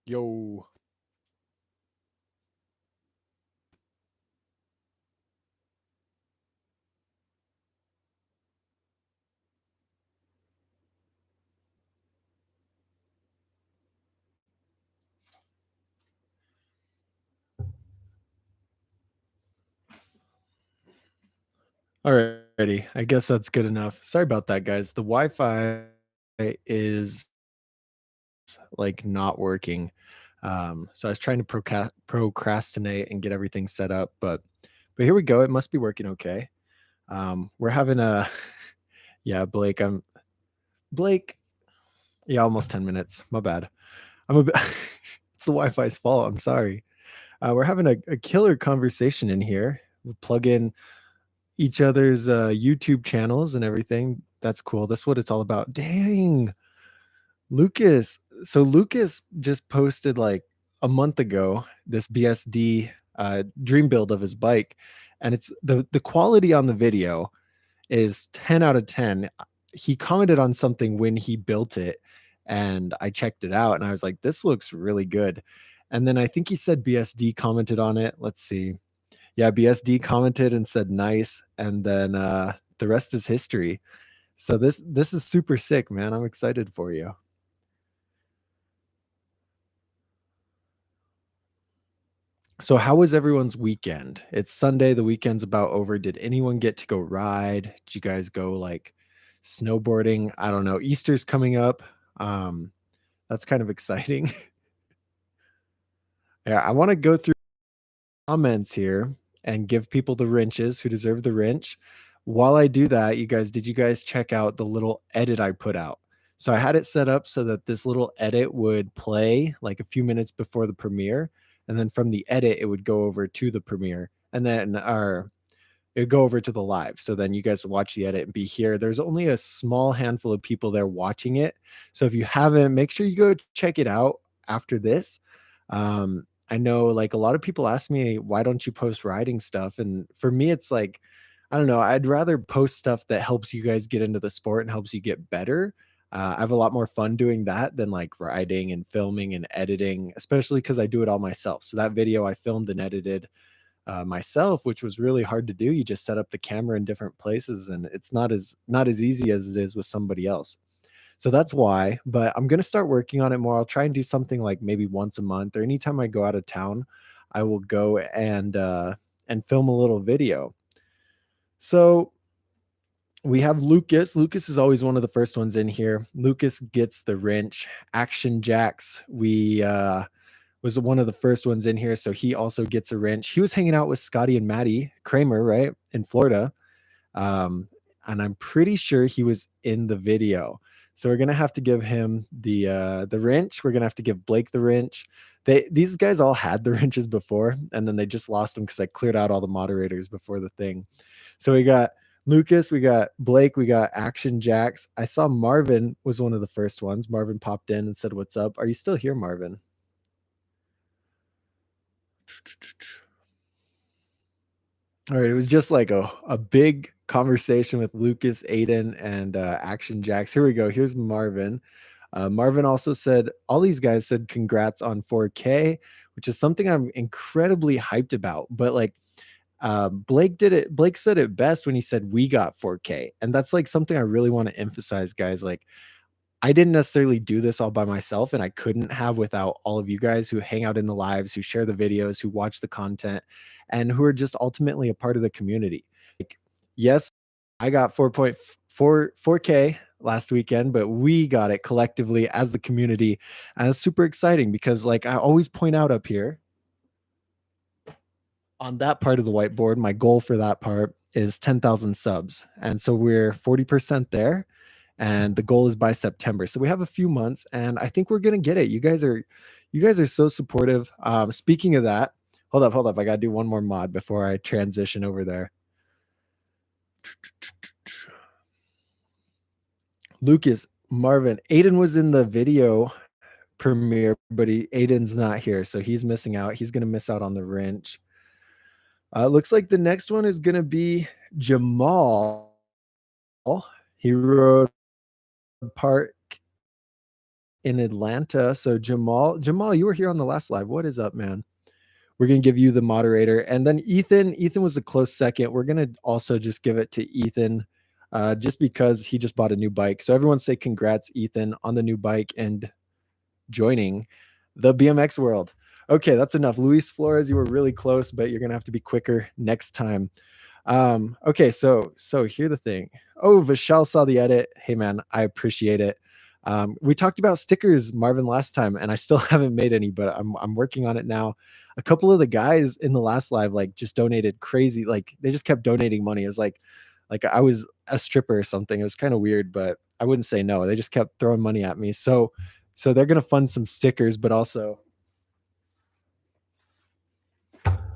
Yo. Alrighty. I guess that's good enough. Sorry about that, guys. The Wi-Fi is like not working. So I was trying to procrastinate and get everything set up, but here we go. It must be working okay. We're having a yeah, Blake. Blake. Yeah, almost 10 minutes. My bad. I'm a bit it's the Wi-Fi's fault. I'm sorry. We're having a killer conversation in here. We plug in each other's YouTube channels and everything. That's cool. That's what it's all about. Dang, Lucas. So Lucas just posted like a month ago this BSD dream build of his bike, and it's the quality on the video is 10 out of 10. He commented on something when he built it, and I checked it out, and I was like, this looks really good. And then I think he said BSD commented on it. Let's see. Yeah, BSD commented and said nice, and then the rest is history. So this is super sick, man. I'm excited for you. So how was everyone's weekend? It's Sunday, the weekend's about over. Did anyone get to go ride? Did you guys go like snowboarding? I don't know. Easter's coming up. Um, that's kind of exciting. Yeah, I want to go through comments here and give people the wrenches who deserve the wrench. While I do that, did you guys check out the little edit I put out? So I had it set up so that this little edit would play like a few minutes before the premiere, and then from the edit it would go over to the premiere, and then our it would go over to the live. So then you guys would watch the edit and be here. There's only a small handful of people there watching it. So if you haven't, make sure you go check it out after this. I know like a lot of people ask me, why don't you post riding stuff? And for me, it's like, I don't know, I'd rather post stuff that helps you guys get into the sport and helps you get better. I have a lot more fun doing that than like writing and filming and editing, especially because I do it all myself. So that video I filmed and edited myself, which was really hard to do. You just set up the camera in different places, and it's not as easy as it is with somebody else. So that's why. But I'm gonna start working on it more. I'll try and do something like maybe once a month, or anytime I go out of town, I will go and film a little video. So we have Lucas. Lucas is always one of the first ones in here. Lucas gets the wrench. Action Jacks. We was one of the first ones in here, so he also gets a wrench. He was hanging out with Scottie and Maddie Kramer, right, in Florida, um, and I'm pretty sure he was in the video. So we're gonna have to give him the wrench. We're gonna have to give Blake the wrench. These guys all had the wrenches before, and then they just lost them because I cleared out all the moderators before the thing. So we got Lucas, we got Blake, we got Action Jacks. I saw Marvin was one of the first ones. Marvin popped in and said, "What's up? Are you still here, Marvin?" All right, it was just like a big conversation with Lucas, Aiden, and Action Jacks. Here we go. Here's Marvin. Marvin also said, all these guys said congrats on 4K, which is something I'm incredibly hyped about. But like Blake did it, Blake said it best when he said we got 4K. And that's like something I really want to emphasize, guys. Like I didn't necessarily do this all by myself, and I couldn't have without all of you guys who hang out in the lives, who share the videos, who watch the content, and who are just ultimately a part of the community. Like, yes, I got 4.44K last weekend, but we got it collectively as the community. And it's super exciting because, like, I always point out up here on that part of the whiteboard, my goal for that part is 10,000 subs. And so we're 40% there, and the goal is by September. So we have a few months, and I think we're going to get it. You guys are so supportive. Speaking of that, hold up. I got to do one more mod before I transition over there. Lucas, Marvin, Aiden was in the video premiere, but Aiden's not here, so he's missing out. He's going to miss out on the wrench. Looks like the next one is going to be Jamal. He rode part in Atlanta. So Jamal, you were here on the last live. What is up, man? We're gonna give you the moderator, and then Ethan was a close second. We're gonna also just give it to Ethan, just because he just bought a new bike. So everyone say congrats, Ethan, on the new bike and joining the BMX world. Okay, that's enough. Luis Flores, you were really close, but you're gonna have to be quicker next time. Okay, so here's the thing. Oh, Vishal saw the edit. Hey man, I appreciate it. We talked about stickers, Marvin, last time, and I still haven't made any, but I'm working on it now. A couple of the guys in the last live like just donated crazy, like they just kept donating money. It was like I was a stripper or something. It was kind of weird, but I wouldn't say no. They just kept throwing money at me. So they're gonna fund some stickers, but also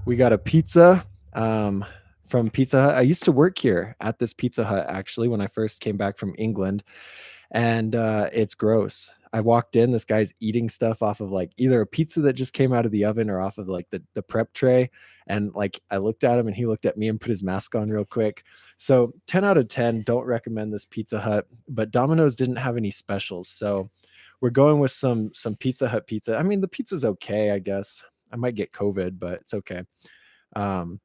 we got a pizza from Pizza Hut. I used to work here at this Pizza Hut actually when I first came back from England, and it's gross. I walked in, this guy's eating stuff off of like either a pizza that just came out of the oven or off of like the prep tray. And like I looked at him and he looked at me and put his mask on real quick. So 10 out of 10, don't recommend this Pizza Hut, but Domino's didn't have any specials. So we're going with some Pizza Hut pizza. I mean, the pizza's okay, I guess. I might get COVID, but it's okay. Um,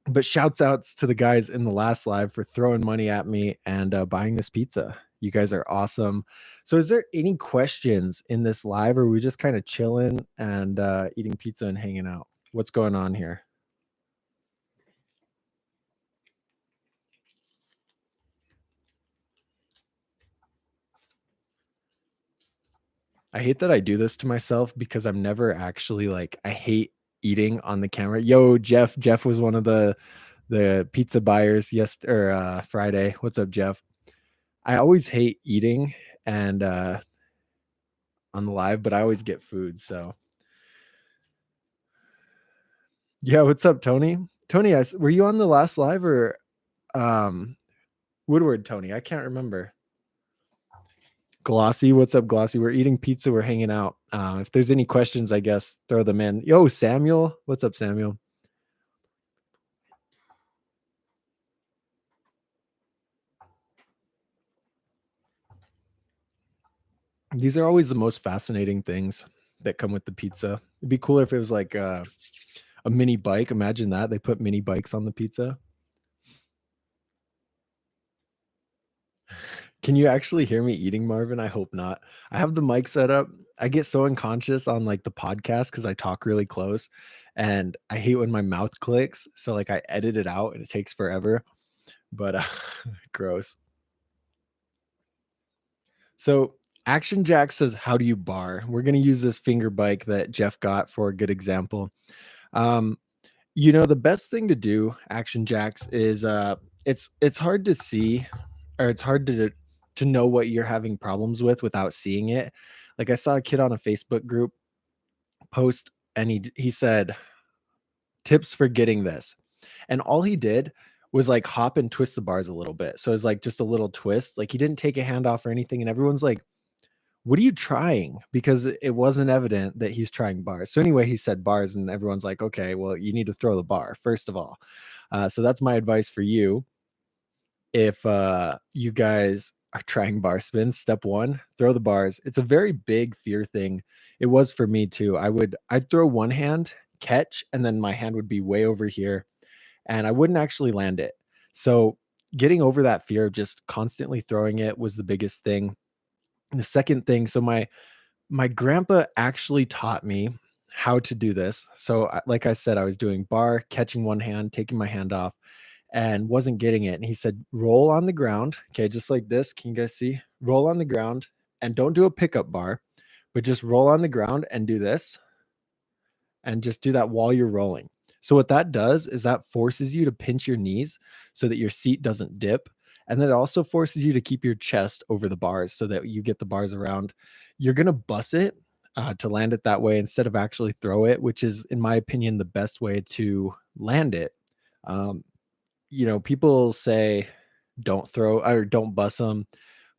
but shouts outs to the guys in the last live for throwing money at me and buying this pizza. You guys are awesome. So is there any questions in this live, or are we just kind of chilling and eating pizza and hanging out? What's going on here? I hate that I do this to myself because I'm never actually like, I hate eating on the camera. Yo, Jeff was one of the pizza buyers Friday. What's up, Jeff? I always hate eating and on the live, but I always get food. So yeah, what's up, Tony? Tony, were you on the last live or um Woodward Tony? I can't remember. Glossy, what's up, Glossy? We're eating pizza, we're hanging out. If there's any questions, I guess throw them in. Yo, Samuel, what's up, Samuel? These are always the most fascinating things that come with the pizza. It'd be cooler if it was like a mini bike. Imagine that they put mini bikes on the pizza. Can you actually hear me eating, Marvin? I hope not. I have the mic set up. I get so unconscious on like the podcast because I talk really close and I hate when my mouth clicks. So like I edit it out and it takes forever, but gross. So Action Jack says, how do you bar? We're going to use this finger bike that Jeff got for a good example. Um, the best thing to do, Action Jacks, is it's hard to see, or it's hard to know what you're having problems with without seeing it. Like I saw a kid on a Facebook group post and he said tips for getting this. And all he did was like hop and twist the bars a little bit. So it's like just a little twist. Like he didn't take a hand off or anything. And everyone's like, what are you trying? Because it wasn't evident that he's trying bars. So anyway, he said bars, and everyone's like, okay, well, you need to throw the bar, first of all. So that's my advice for you. If you guys are trying bar spins, step one, throw the bars. It's a very big fear thing. It was for me too. I'd throw one hand, catch, and then my hand would be way over here, and I wouldn't actually land it. So getting over that fear of just constantly throwing it was the biggest thing. The second thing, so my grandpa actually taught me how to do this. So like I said, I was doing bar, catching one hand, taking my hand off, and wasn't getting it. And he said, roll on the ground. Okay, just like this. Can you guys see? Roll on the ground and don't do a pickup bar, but just roll on the ground and do this. And just do that while you're rolling. So what that does is that forces you to pinch your knees so that your seat doesn't dip. And then it also forces you to keep your chest over the bars so that you get the bars around. You're going to bus it to land it that way instead of actually throw it, which is, in my opinion, the best way to land it. Um, people say don't throw or don't bus them.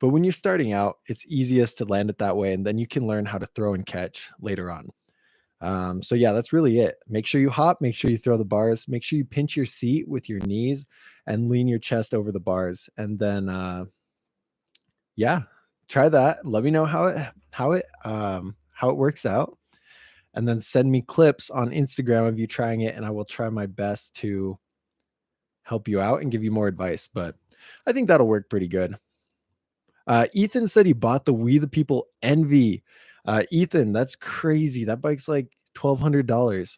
But when you're starting out, it's easiest to land it that way. And then you can learn how to throw and catch later on. So yeah, that's really it. Make sure you hop, make sure you throw the bars, make sure you pinch your seat with your knees and lean your chest over the bars. And then, yeah, try that. Let me know how it works out, and then send me clips on Instagram of you trying it, and I will try my best to help you out and give you more advice. But I think that'll work pretty good. Ethan said he bought the We the People Envy. Ethan, that's crazy. That bike's like $1,200.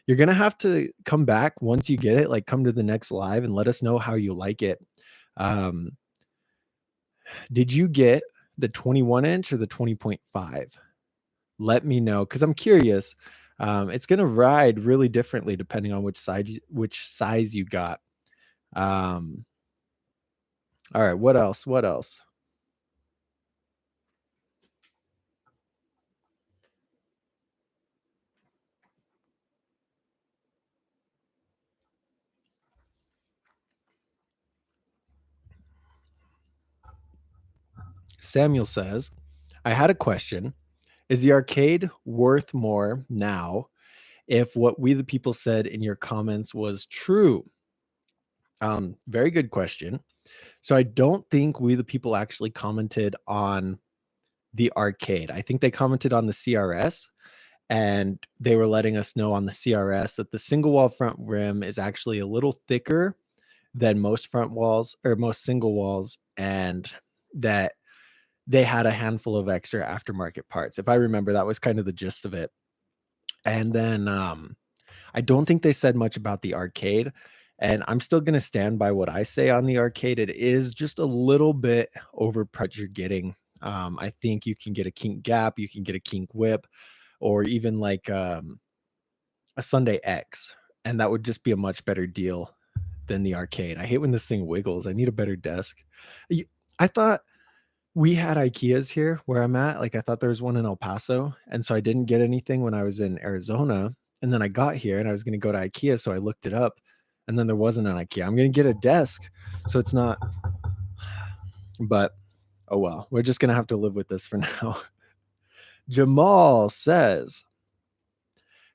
You're gonna have to come back once you get it, like come to the next live and let us know how you like it. Um, did you get the 21 inch or the 20.5? Let me know because I'm curious. It's gonna ride really differently depending on which size you got. Um, all right, what else? What else? Samuel says, I had a question. Is the arcade worth more now if what we the people said in your comments was true? Very good question. So I don't think we the people actually commented on the arcade. I think they commented on the CRS, and they were letting us know on the CRS that the single wall front rim is actually a little thicker than most front walls or most single walls, and that they had a handful of extra aftermarket parts. If I remember, that was kind of the gist of it. And then I don't think they said much about the arcade. And I'm still going to stand by what I say on the arcade. It is just a little bit over what you're getting. I think you can get a kink gap, you can get a kink whip, or even like a Sunday X. And that would just be a much better deal than the arcade. I hate when this thing wiggles. I need a better desk. I thought we had IKEAs here where I'm at. Like I thought there was one in El Paso, and so I didn't get anything when I was in Arizona. And then I got here and I was going to go to IKEA, so I looked it up, and then there wasn't an IKEA. I'm going to get a desk, so it's not. But oh well, we're just going to have to live with this for now. Jamal says,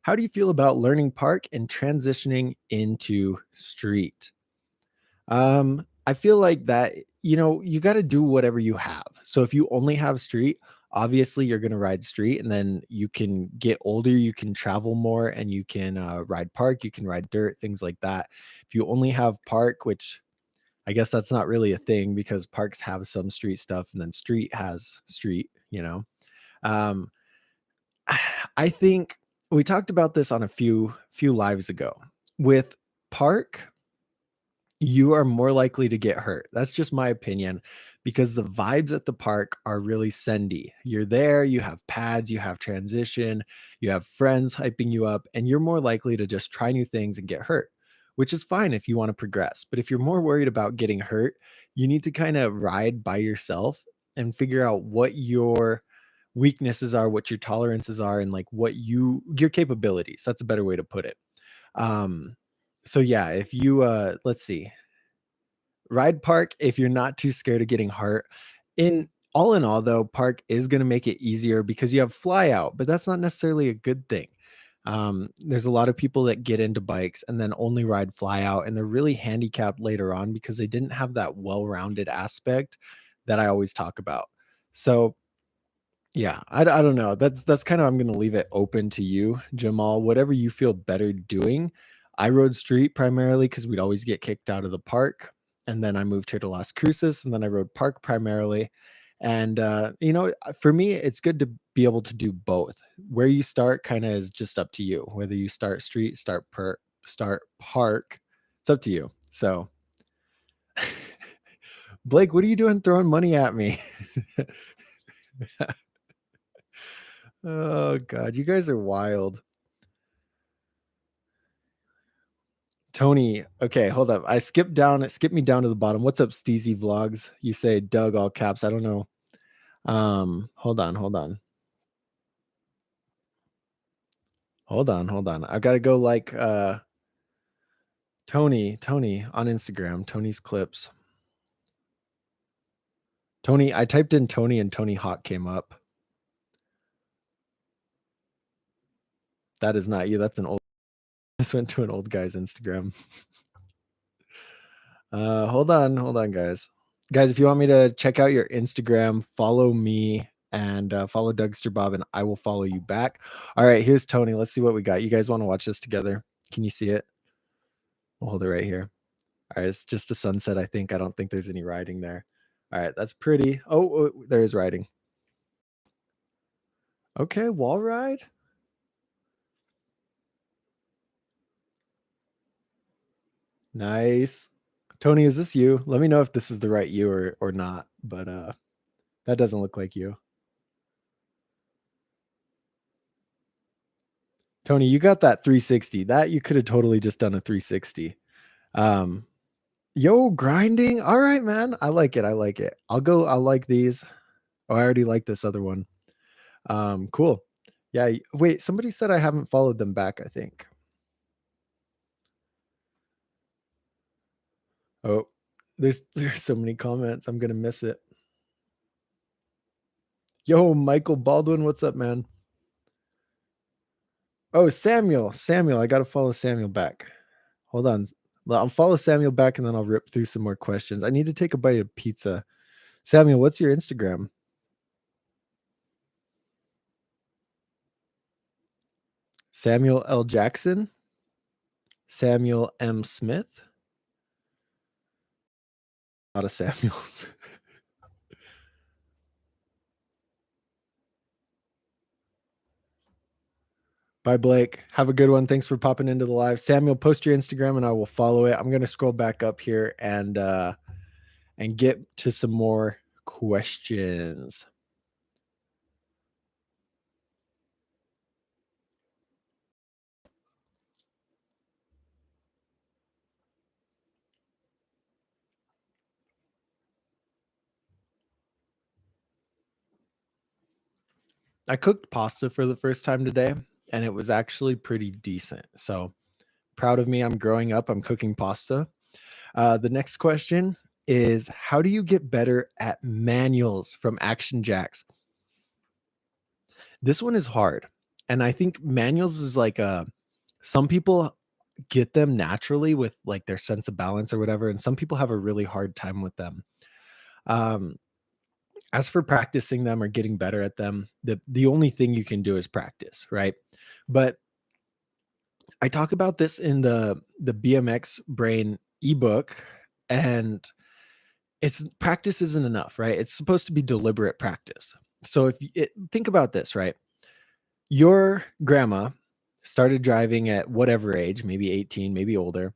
"How do you feel about learning park and transitioning into street?" I feel like that, you got to do whatever you have. So if you only have street, obviously you're going to ride street, and then you can get older, you can travel more, and you can ride park, you can ride dirt, things like that. If you only have park, which I guess that's not really a thing because parks have some street stuff and then street has street. Um, I think we talked about this on a few lives ago. With park, you are more likely to get hurt. That's just my opinion because the vibes at the park are really sendy. You're there, you have pads, you have transition, you have friends hyping you up, and you're more likely to just try new things and get hurt, which is fine if you want to progress. But if you're more worried about getting hurt, you need to kind of ride by yourself and figure out what your weaknesses are, what your tolerances are, and like what your capabilities. That's a better way to put it. Um, so yeah, if you let's see, ride park if you're not too scared of getting hurt. In all though, park is going to make it easier because you have fly out, but that's not necessarily a good thing. There's a lot of people that get into bikes and then only ride fly out, and they're really handicapped later on because they didn't have that well-rounded aspect that I always talk about. So yeah, I don't know. That's kind of, I'm gonna leave it open to you, Jamal. Whatever you feel better doing. I rode street primarily because we'd always get kicked out of the park, and then I moved here to Las Cruces, and then I rode park primarily. And for me, it's good to be able to do both. Where you start kind of is just up to you. Whether you start street, start park, it's up to you. So, Blake, what are you doing throwing money at me? Oh God, you guys are wild. Tony, okay, hold up. I skipped down. It skipped me down to the bottom. What's up, Steezy Vlogs? You say Doug all caps. I don't know. Hold on, hold on. Hold on. I've got to go like Tony on Instagram, Tony's clips. Tony, I typed in Tony and Tony Hawk came up. That is not you. That's an old. Just went to an old guy's Instagram. Hold on, guys. Guys, if you want me to check out your Instagram, follow me and follow Dougsterbob, and I will follow you back. All right, here's Tony. Let's see what we got. You guys want to watch this together? Can you see it? We'll hold it right here. All right, it's just a sunset, I think. I don't think there's any riding there. All right, that's pretty. Oh, there is riding. Okay, wall ride. Nice. Tony, is this you? Let me know if this is the right you or not, but that doesn't look like you. Tony, you got that 360. That you could have totally just done a 360. Um, yo, grinding. All right, man. I like it. I like it. I'll like these. Oh, I already like this other one. Cool. Yeah. Wait, somebody said I haven't followed them back, I think. Oh, there's so many comments. I'm gonna miss it. Yo, Michael Baldwin, what's up, man? Oh, Samuel. Samuel, I gotta follow Samuel back. Hold on. I'll follow Samuel back and then I'll rip through some more questions. I need to take a bite of pizza. Samuel, what's your Instagram? Samuel L. Jackson? Samuel M. Smith? A lot of Samuels. Bye, Blake. Have a good one. Thanks for popping into the live. Samuel, post your Instagram and I will follow it. I'm gonna scroll back up here and get to some more questions. I cooked pasta for the first time today, and it was actually pretty decent. So proud of me. I'm growing up. I'm cooking pasta. The next question is, how do you get better at manuals from Action Jacks? This one is hard. And I think manuals is like some people get them naturally with like their sense of balance or whatever, and some people have a really hard time with them. Um, as for practicing them or getting better at them, the only thing you can do is practice, right? But I talk about this in the BMX brain ebook, and it's practice isn't enough, right? It's supposed to be deliberate practice. So think about this, right? Your grandma started driving at whatever age, maybe 18, maybe older,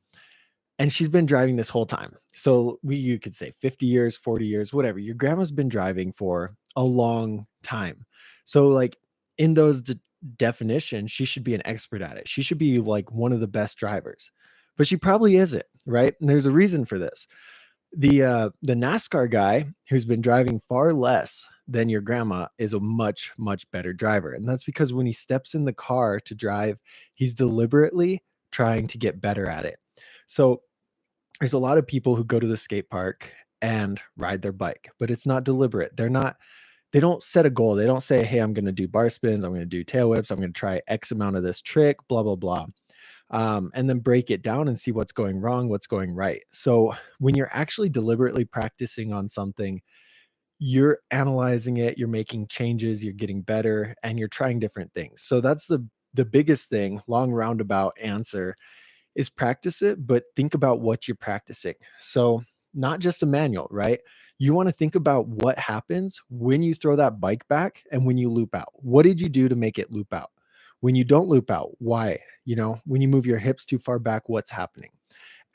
and she's been driving this whole time. So you could say 50 years, 40 years, whatever. Your grandma's been driving for a long time. So like in those definitions, she should be an expert at it. She should be like one of the best drivers. But she probably isn't, right? And there's a reason for this. The NASCAR guy who's been driving far less than your grandma is a much better driver. And that's because when he steps in the car to drive, he's deliberately trying to get better at it. So there's a lot of people who go to the skate park and ride their bike, but it's not deliberate. They don't set a goal. They don't say, hey, I'm going to do bar spins. I'm going to do tail whips. I'm going to try X amount of this trick, blah, blah, blah. And then break it down and see what's going wrong, what's going right. So when you're actually deliberately practicing on something, you're analyzing it, you're making changes, you're getting better, and you're trying different things. So that's the biggest thing, long roundabout answer is practice it, but think about what you're practicing. So, not just a manual, right? You want to think about what happens when you throw that bike back and when you loop out. What did you do to make it loop out? When you don't loop out, why? When you move your hips too far back, what's happening?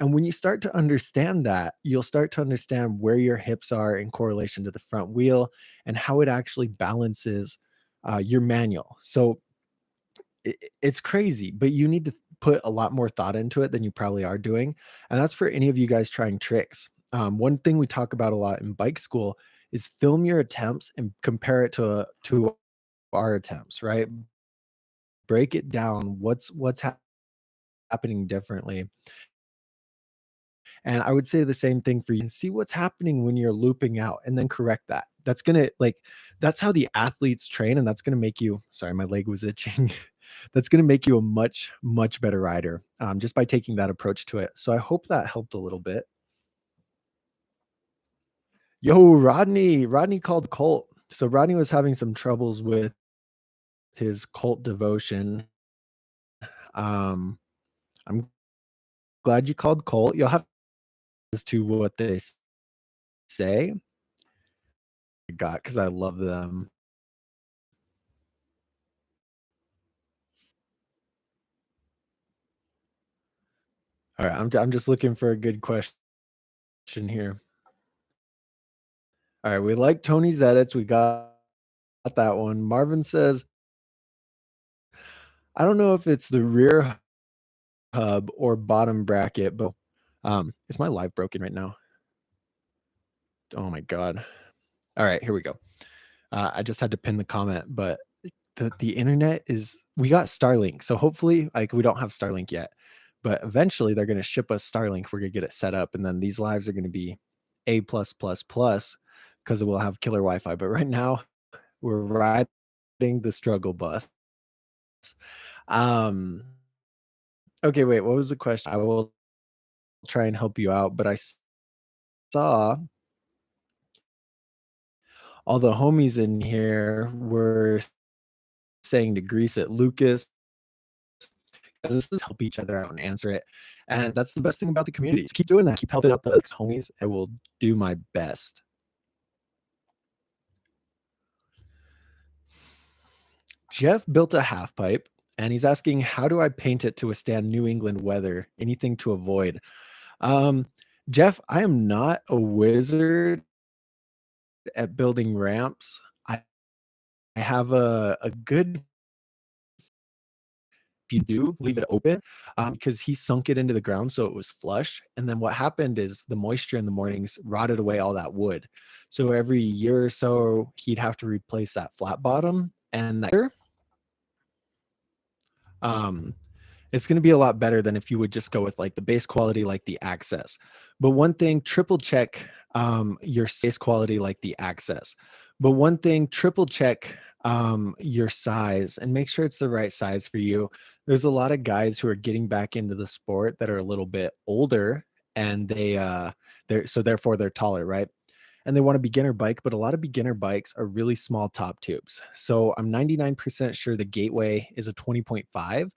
And when you start to understand that, you'll start to understand where your hips are in correlation to the front wheel and how it actually balances your manual. So, it's crazy, but you need to put a lot more thought into it than you probably are doing. And that's for any of you guys trying tricks. One thing we talk about a lot in bike school is film your attempts and compare it to our attempts, right? Break it down. What's happening differently? And I would say the same thing for you. See what's happening when you're looping out and then correct that. That's how the athletes train. And that's gonna make you, sorry, my leg was itching. That's gonna make you a much better rider, just by taking that approach to it. So I hope that helped a little bit. Yo, Rodney called Colt. So Rodney was having some troubles with his cult devotion. Um, I'm glad you called cult. You'll have as to what they say. God, because I love them. All right, I'm just looking for a good question here. All right, we like Tony's edits. We got that one. Marvin says, I don't know if it's the rear hub or bottom bracket, but is my live broken right now? Oh my god. All right, here we go. I just had to pin the comment, but the internet is we got Starlink. So hopefully like we don't have Starlink yet, but eventually they're going to ship us Starlink. We're going to get it set up and then these lives are going to be A plus plus plus because we'll have killer Wi-Fi. But right now we're riding the struggle bus. Um okay, wait, what was the question? I will try and help you out, but I saw all the homies in here were saying to grease it. Lucas, this is help each other out and answer it. And that's the best thing about the community. Just keep doing that. Keep helping out the homies. I will do my best. Jeff built a half pipe and he's asking, how do I paint it to withstand New England weather? Anything to avoid? Um, Jeff, I am not a wizard at building ramps. I have a good if you do leave it open because he sunk it into the ground so it was flush. And then what happened is the moisture in the mornings rotted away all that wood. So every year or so, he'd have to replace that flat bottom. And that um, it's going to be a lot better than if you would just go with like the base quality, like the Access. But one thing, triple check your base quality, like the Access. But one thing, triple check your size and make sure it's the right size for you. There's a lot of guys who are getting back into the sport that are a little bit older and they're so therefore they're taller, right? And they want a beginner bike, but a lot of beginner bikes are really small top tubes. So I'm 99% sure the Gateway is a 20.5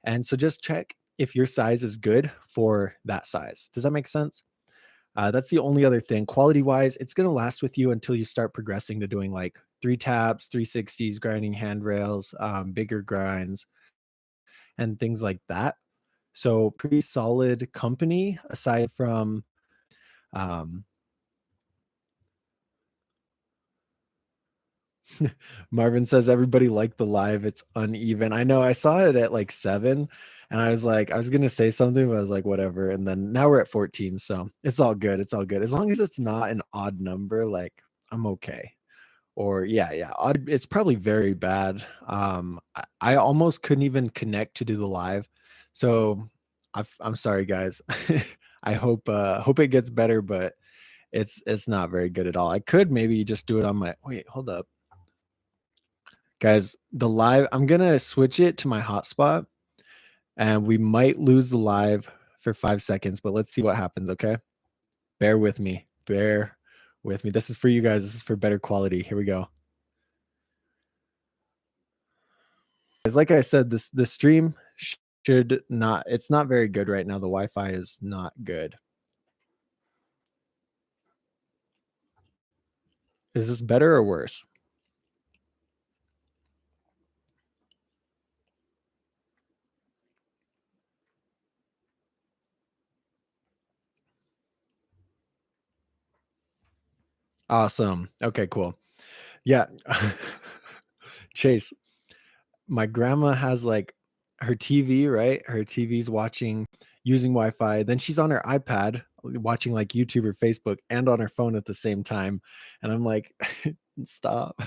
and so just check if your size is good for that size. Does that make sense? That's the only other thing. Quality wise, it's going to last with you until you start progressing to doing like 3 taps, 360s, grinding handrails, bigger grinds, and things like that. So, pretty solid company aside from um, Marvin says everybody liked the live. It's uneven. I know I saw it at like 7 and I was like, I was gonna say something, but I was like, whatever. And then now we're at 14. So it's all good. It's all good. As long as it's not an odd number, like I'm okay. Or yeah, odd, it's probably very bad. I almost couldn't even connect to do the live. So I'm sorry guys. I hope it gets better, but it's not very good at all. I could maybe just do it on my wait, hold up. Guys, the live, I'm gonna switch it to my hotspot and we might lose the live for 5 seconds, but let's see what happens, okay? Bear with me. Bear with me. This is for you guys. This is for better quality. Here we go. It's like I said, the stream should not, it's not very good right now. The Wi-Fi is not good. Is this better or worse? Awesome. Okay, cool. Yeah. Chase, my grandma has like her TV, right? Her TV's watching using Wi-Fi. Then she's on her iPad watching like YouTube or Facebook and on her phone at the same time. And I'm like, stop.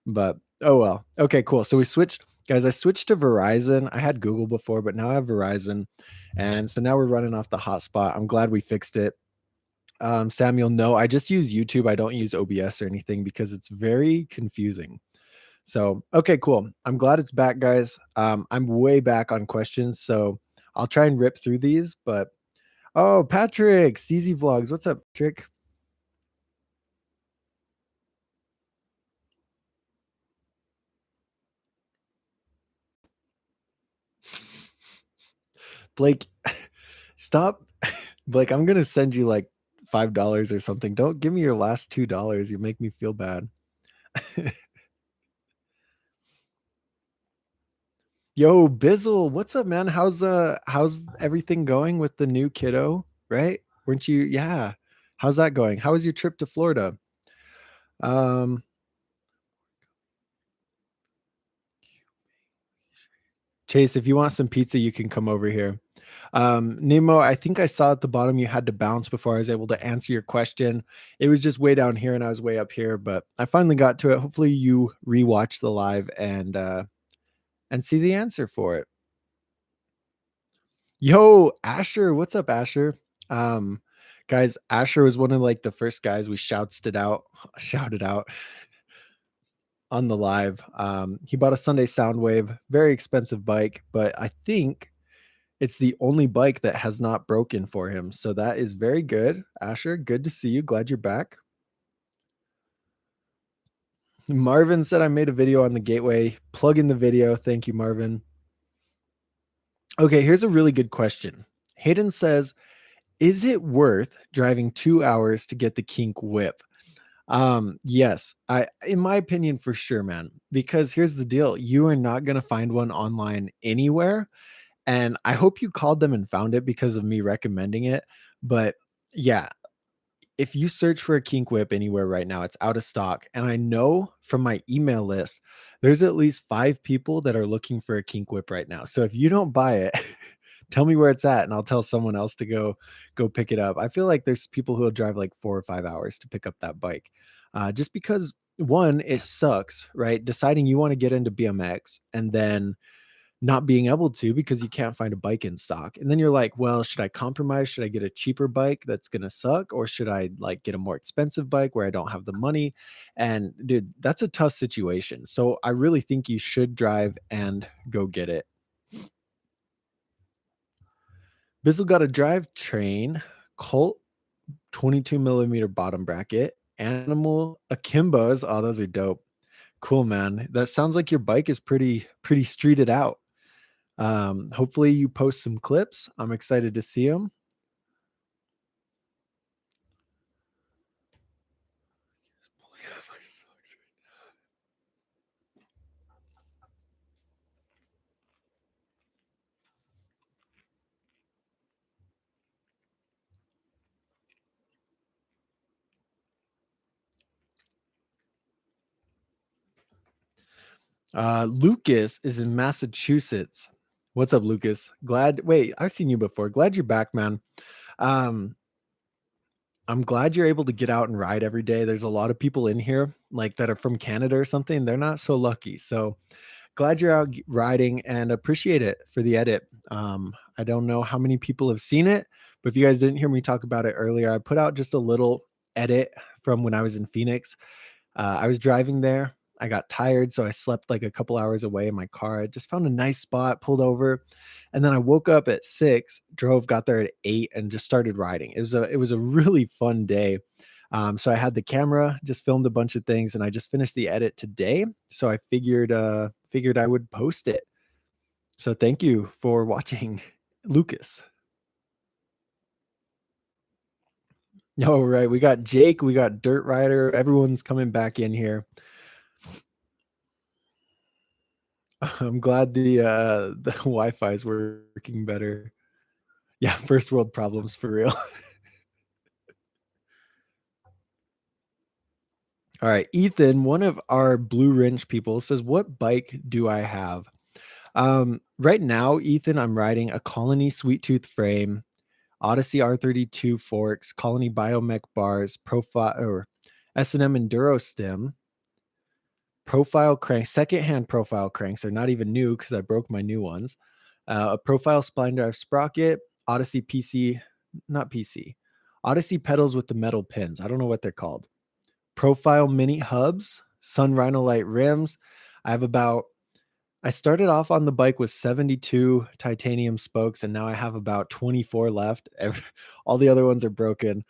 But oh well. Okay, cool. So we switched, guys. I switched to Verizon. I had Google before, but now I have Verizon. And so now we're running off the hotspot. I'm glad we fixed it. Samuel, no, I just use YouTube. I don't use OBS or anything because it's very confusing. So, okay, cool. I'm glad it's back, guys. I'm way back on questions, so I'll try and rip through these. But oh, Patrick, CZ Vlogs, what's up, Patrick? Blake, stop. Blake, I'm gonna send you like $5 or something. Don't give me your last $2. You make me feel bad. Yo, Bizzle, what's up, man? How's everything going with the new kiddo? Right? Weren't you? Yeah. How's that going? How was your trip to Florida? Um, Chase, if you want some pizza, you can come over here. Nemo, I think I saw at the bottom you had to bounce before I was able to answer your question. It was just way down here and I was way up here, but I finally got to it. Hopefully you rewatch the live and see the answer for it. Yo, Asher, what's up, Asher? Um, guys, Asher was one of like the first guys we shouted out on the live. He bought a Sunday Soundwave, very expensive bike, but I think it's the only bike that has not broken for him. So that is very good. Asher, good to see you. Glad you're back. Marvin said I made a video on the gateway. Plug in the video. Thank you, Marvin. Okay, here's a really good question. Hayden says, is it worth driving 2 hours to get the kink whip? Yes, I in my opinion for sure, man. Because here's the deal. You are not gonna find one online anywhere. And I hope you called them and found it because of me recommending it. But yeah, if you search for a kink whip anywhere right now, it's out of stock. And I know from my email list, there's at least 5 people that are looking for a kink whip right now. So if you don't buy it, tell me where it's at and I'll tell someone else to go pick it up. I feel like there's people who will drive like 4 or 5 hours to pick up that bike. Just because one, it sucks, right? Deciding you want to get into BMX and then not being able to because you can't find a bike in stock. And then you're like, well, should I compromise? Should I get a cheaper bike that's going to suck? Or should I like get a more expensive bike where I don't have the money? And dude, that's a tough situation. So I really think you should drive and go get it. Bizzle got a drivetrain, Colt 22 millimeter bottom bracket, Animal Akimbos. Oh, those are dope. Cool, man. That sounds like your bike is pretty streeted out. Hopefully you post some clips. I'm excited to see them. Lucas is in Massachusetts. What's up, Lucas? Wait, I've seen you before. Glad you're back, man. Um, I'm glad you're able to get out and ride every day. There's a lot of people in here like that are from Canada or something. They're not so lucky. So glad you're out riding and appreciate it for the edit. I don't know how many people have seen it, but if you guys didn't hear me talk about it earlier, I put out just a little edit from when I was in Phoenix. I was driving there. I got tired, so I slept like a couple hours away in my car. I just found a nice spot, pulled over, and then I woke up at 6, drove, got there at 8, and just started riding. It was a really fun day. So I had the camera, just filmed a bunch of things, and I just finished the edit today. So I figured I would post it. So thank you for watching, Lucas. Oh, right. We got Jake, we got Dirt Rider. Everyone's coming back in here. I'm glad the Wi-Fi is working better. Yeah, first world problems for real. All right, Ethan, one of our Blue Wrench people says, "What bike do I have?" Right now, Ethan, I'm riding a Colony Sweet Tooth frame, Odyssey R32 forks, Colony Biomech bars, profile or S&M Enduro stem, profile crank, secondhand profile cranks. They're not even new because I broke my new ones. A profile spline drive sprocket, Odyssey PC, not PC, Odyssey pedals with the metal pins. I don't know what they're called. Profile mini hubs, Sun Rhinolite rims. I have about I started off on the bike with 72 titanium spokes, and now I have about 24 left. All the other ones are broken.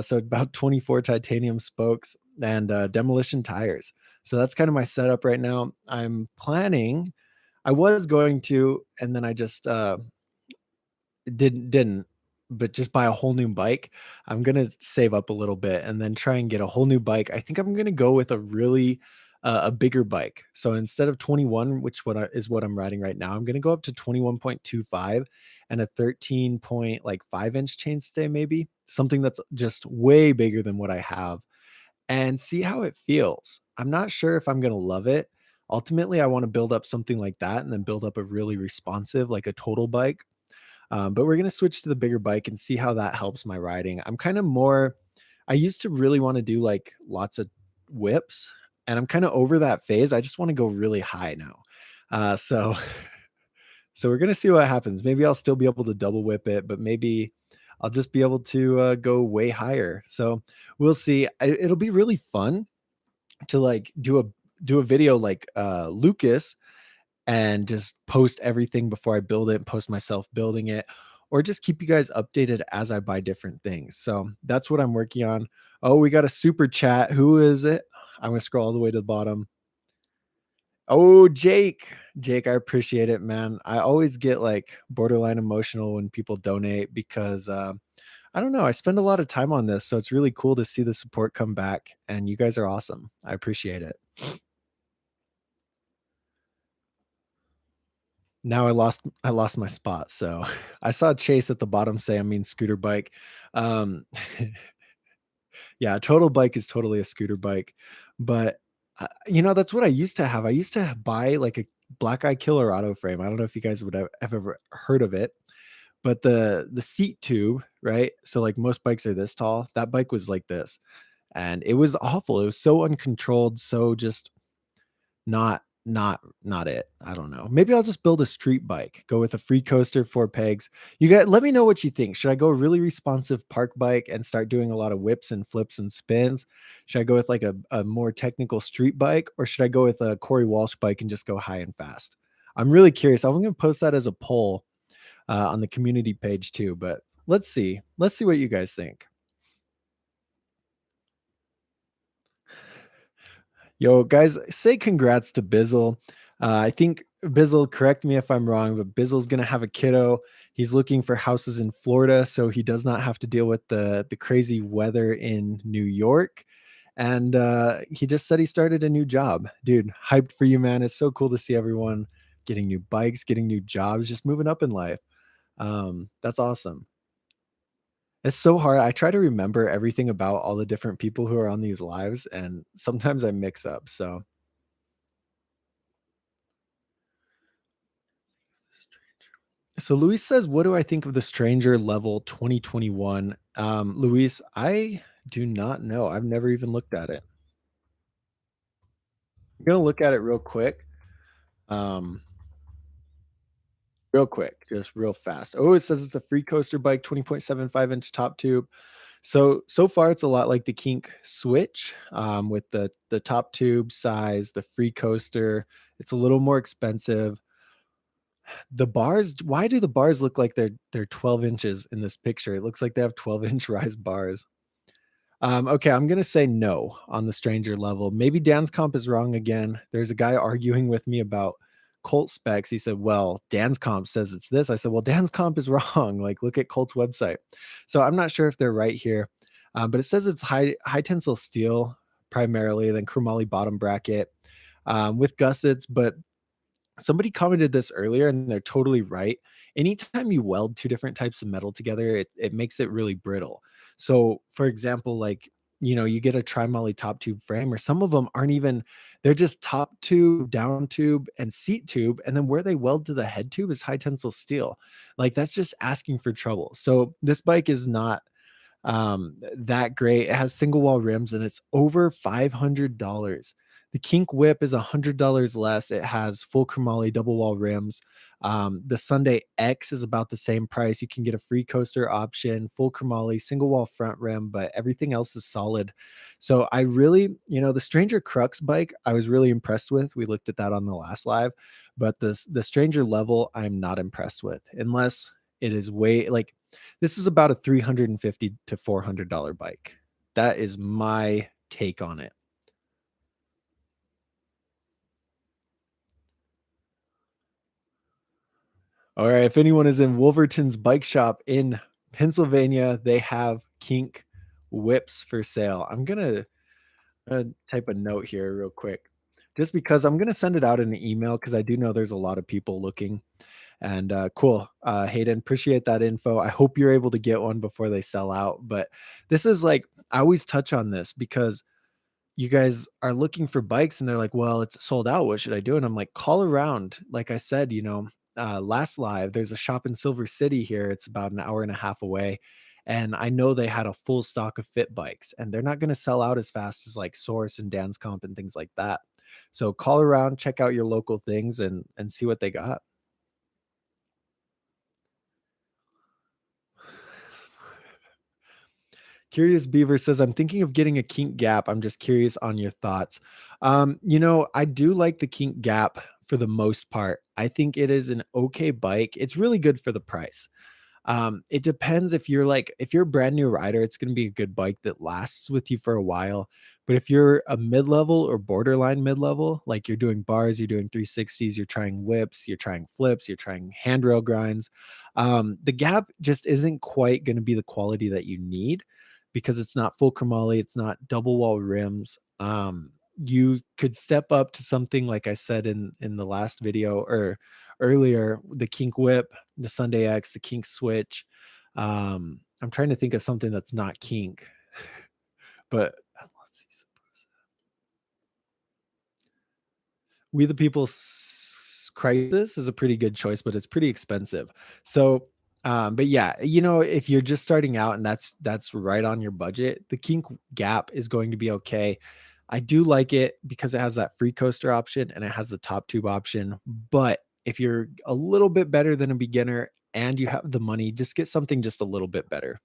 So about 24 titanium spokes and demolition tires. So that's kind of my setup right now. I was going to, and then I just didn't, but just buy a whole new bike. I'm gonna save up a little bit and then try and get a whole new bike. I think I'm gonna go with a really a bigger bike. So instead of 21, which is what I'm riding right now, I'm gonna go up to 21.25 and a 13 point like 5-inch chainstay, maybe something that's just way bigger than what I have, and see how it feels. I'm not sure if I'm gonna love it. Ultimately, I want to build up something like that and then build up a really responsive, like a total bike, but we're gonna switch to the bigger bike and see how that helps my riding. I'm kind of more I used to really want to do like lots of whips, and I'm kind of over that phase. I just want to go really high now. So so we're gonna see what happens. Maybe I'll still be able to double whip it, but maybe I'll just be able to go way higher. So we'll see. It'll be really fun to like do a video like Lucas and just post everything before I build it and post myself building it, or just keep you guys updated as I buy different things. So that's what I'm working on. Oh, we got a super chat. Who is it? I'm gonna scroll all the way to the bottom. Oh, Jake. Jake, I appreciate it, man. I always get like borderline emotional when people donate because I don't know. I spend a lot of time on this, so it's really cool to see the support come back. And you guys are awesome. I appreciate it. Now I lost my spot, so I saw Chase at the bottom say, I mean, scooter bike. Um, yeah, a total bike is totally a scooter bike, but, that's what I used to have. I used to buy, like, a Black Eye Killer auto frame. I don't know if you guys would have ever heard of it, but the seat tube, right? So, like, most bikes are this tall. That bike was like this, and it was awful. It was so uncontrolled, so just not it. I don't know. Maybe I'll just build a street bike, go with a free coaster, 4 pegs. You guys let me know what you think. Should I go a really responsive park bike and start doing a lot of whips and flips and spins? Should I go with like a more technical street bike, or should I go with a Corey Walsh bike and just go high and fast? I'm really curious. I'm gonna post that as a poll on the community page too, but let's see. Let's see what you guys think. Yo, guys, say congrats to Bizzle. I think Bizzle, correct me if I'm wrong, but Bizzle's gonna have a kiddo. He's looking for houses in Florida, so he does not have to deal with the crazy weather in New York. And he just said he started a new job. Dude, hyped for you, man. It's so cool to see everyone getting new bikes, getting new jobs, just moving up in life. That's awesome. It's so hard. I try to remember everything about all the different people who are on these lives, and sometimes I mix up. So Luis says, "What do I think of the Stranger Level 2021?" Luis, I do not know. I've never even looked at it. I'm gonna look at it um, real quick, just real fast. Oh, it says it's a free coaster bike, 20.75-inch top tube. So far, it's a lot like the Kink Switch, with the top tube size, the free coaster. It's a little more expensive. The bars, why do the bars look like they're 12 inches in this picture? It looks like they have 12-inch rise bars. Okay, I'm gonna say no on the Stranger Level. Maybe Dan's comp is wrong again. There's a guy arguing with me about Colt specs. He said, "Well, Dan's comp says it's this." I said, "Well, Dan's comp is wrong. Like, look at Colt's website." So I'm not sure if they're right here, but it says it's high tensile steel primarily, then chromoly bottom bracket with gussets. But somebody commented this earlier, and they're totally right. Anytime you weld two different types of metal together, it makes it really brittle. So, for example, like, you get a tri-moly top tube frame, or some of them aren't even, they're just top tube, down tube, and seat tube. And then where they weld to the head tube is high tensile steel. Like, that's just asking for trouble. So, this bike is not that great. It has single wall rims and it's over $500. The Kink Whip is $100 less. It has full chromoly double wall rims. The Sunday X is about the same price. You can get a free coaster option, full chromoly, single wall front rim, but everything else is solid. So I really, the Stranger Crux bike, I was really impressed with. We looked at that on the last live, but the Stranger Level, I'm not impressed with, unless it is way like this is about a $350 to $400 bike. That is my take on it. All right, if anyone is in Wolverton's bike shop in Pennsylvania, they have Kink whips for sale. I'm gonna type a note here real quick, just because I'm gonna send it out in an email because I do know there's a lot of people looking. And cool, Hayden, appreciate that info. I hope you're able to get one before they sell out. But this is like I always touch on this because you guys are looking for bikes and they're like, well, it's sold out. What should I do? And I'm like, call around. Like I said, last live, there's a shop in Silver City here. It's about an hour and a half away. And I know they had a full stock of fit bikes and they're not going to sell out as fast as like Source and Dance Comp and things like that. So call around, check out your local things and see what they got. Curious Beaver says, I'm thinking of getting a Kink Gap. I'm just curious on your thoughts. I do like the Kink Gap for the most part. I think it is an okay bike. It's really good for the price. It depends if you're a brand new rider, it's going to be a good bike that lasts with you for a while. But if you're a mid-level or borderline mid-level, like you're doing bars, you're doing 360s, you're trying whips, you're trying flips, you're trying handrail grinds, the Gap just isn't quite going to be the quality that you need because it's not full chromoly, it's not double wall rims. You could step up to something like I said in the last video or earlier, the Kink Whip, the Sunday X, the Kink Switch. I'm trying to think of something that's not Kink, but let's see. We the People's Crisis is a pretty good choice, but it's pretty expensive. So, but yeah, if you're just starting out and that's right on your budget, the Kink Gap is going to be okay. I do like it because it has that free coaster option and it has the top tube option. But if you're a little bit better than a beginner and you have the money, just get something just a little bit better.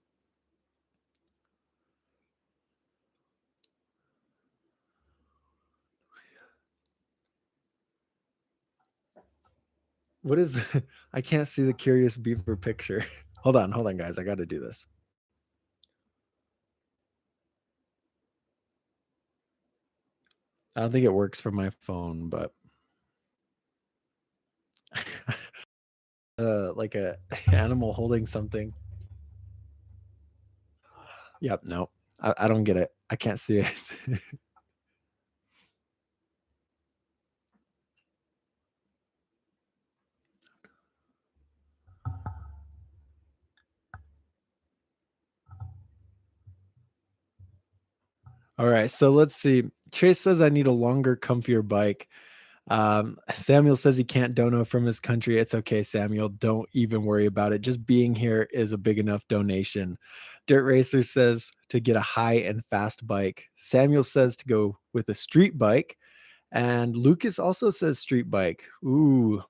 What is I can't see the Curious Beaver picture. Hold on, guys. I got to do this. I don't think it works for my phone, but like a animal holding something. Yep, no. I don't get it. I can't see it. All right, so let's see. Chase says I need a longer, comfier bike. Samuel says he can't dono from his country. It's okay, Samuel. Don't even worry about it. Just being here is a big enough donation. Dirt Racer says to get a high and fast bike. Samuel says to go with a street bike. And Lucas also says street bike. Ooh,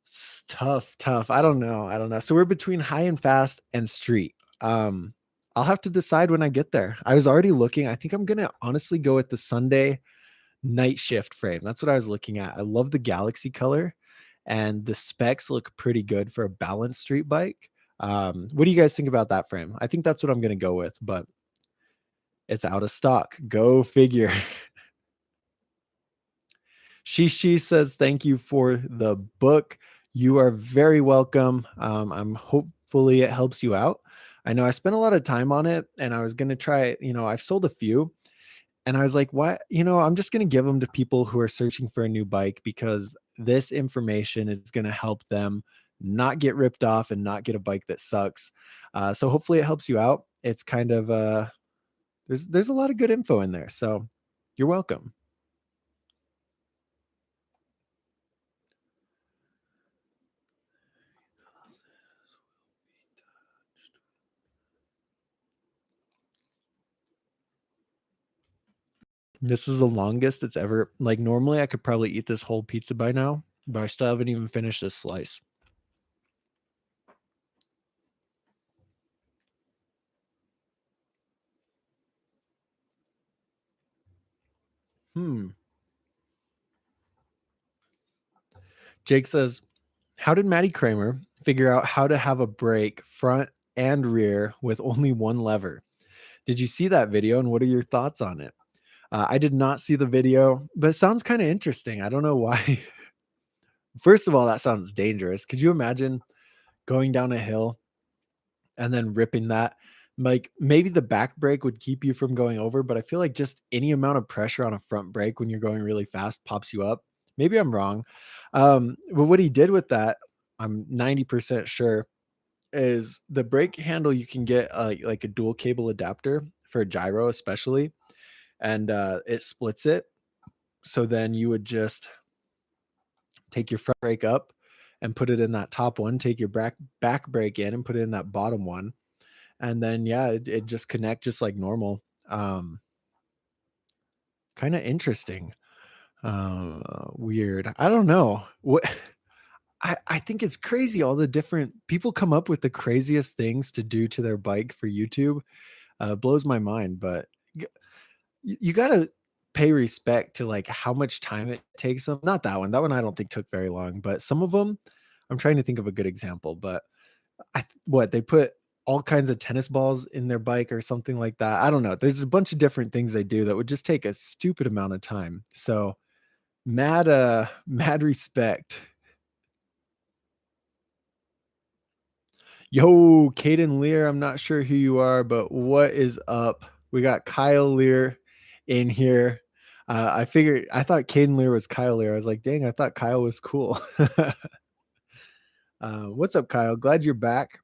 it's tough, tough. I don't know. I don't know. So we're between high and fast and street. Um, I'll have to decide when I get there. I was already looking. I think I'm gonna honestly go with the Sunday night shift frame. That's what I was looking at. I love the galaxy color and the specs look pretty good for a balanced street bike. What do you guys think about that frame? I think that's what I'm going to go with, but it's out of stock. Go figure. She says, thank you for the book. You are very welcome. I'm hopefully it helps you out. I know I spent a lot of time on it and I was going to try, I've sold a few. And I was like, what? I'm just going to give them to people who are searching for a new bike because this information is going to help them not get ripped off and not get a bike that sucks. So hopefully it helps you out. It's kind of there's a lot of good info in there. So you're welcome. This is the longest it's ever like normally I could probably eat this whole pizza by now, but I still haven't even finished this slice. Hmm. Jake says, how did Maddie Kramer figure out how to have a brake front and rear with only one lever? Did you see that video and what are your thoughts on it? I did not see the video, but it sounds kind of interesting. I don't know why. First of all, that sounds dangerous. Could you imagine going down a hill and then ripping that? Like, maybe the back brake would keep you from going over, but I feel like just any amount of pressure on a front brake when you're going really fast pops you up. Maybe I'm wrong. But what he did with that, I'm 90% sure, is the brake handle you can get, like a dual cable adapter for a gyro especially, and, it splits it. So then you would just take your front brake up and put it in that top one, take your back brake in and put it in that bottom one, and then, yeah, it just connect just like normal. Um, Kinda interesting. Weird. I don't know. What I think it's crazy all the different people come up with the craziest things to do to their bike for YouTube. Blows my mind, but you gotta pay respect to, like, how much time it takes them. Not that one I don't think took very long, but some of them, I'm trying to think of a good example, but they put all kinds of tennis balls in their bike or something like that. I don't know. There's a bunch of different things they do that would just take a stupid amount of time. So, mad respect. Yo, Caden Lear, I'm not sure who you are, but what is up? We got Kyle Lear in here. I thought Caden Lear was Kyle Lear. I was like, dang, I thought Kyle was cool. What's up, Kyle? Glad you're back.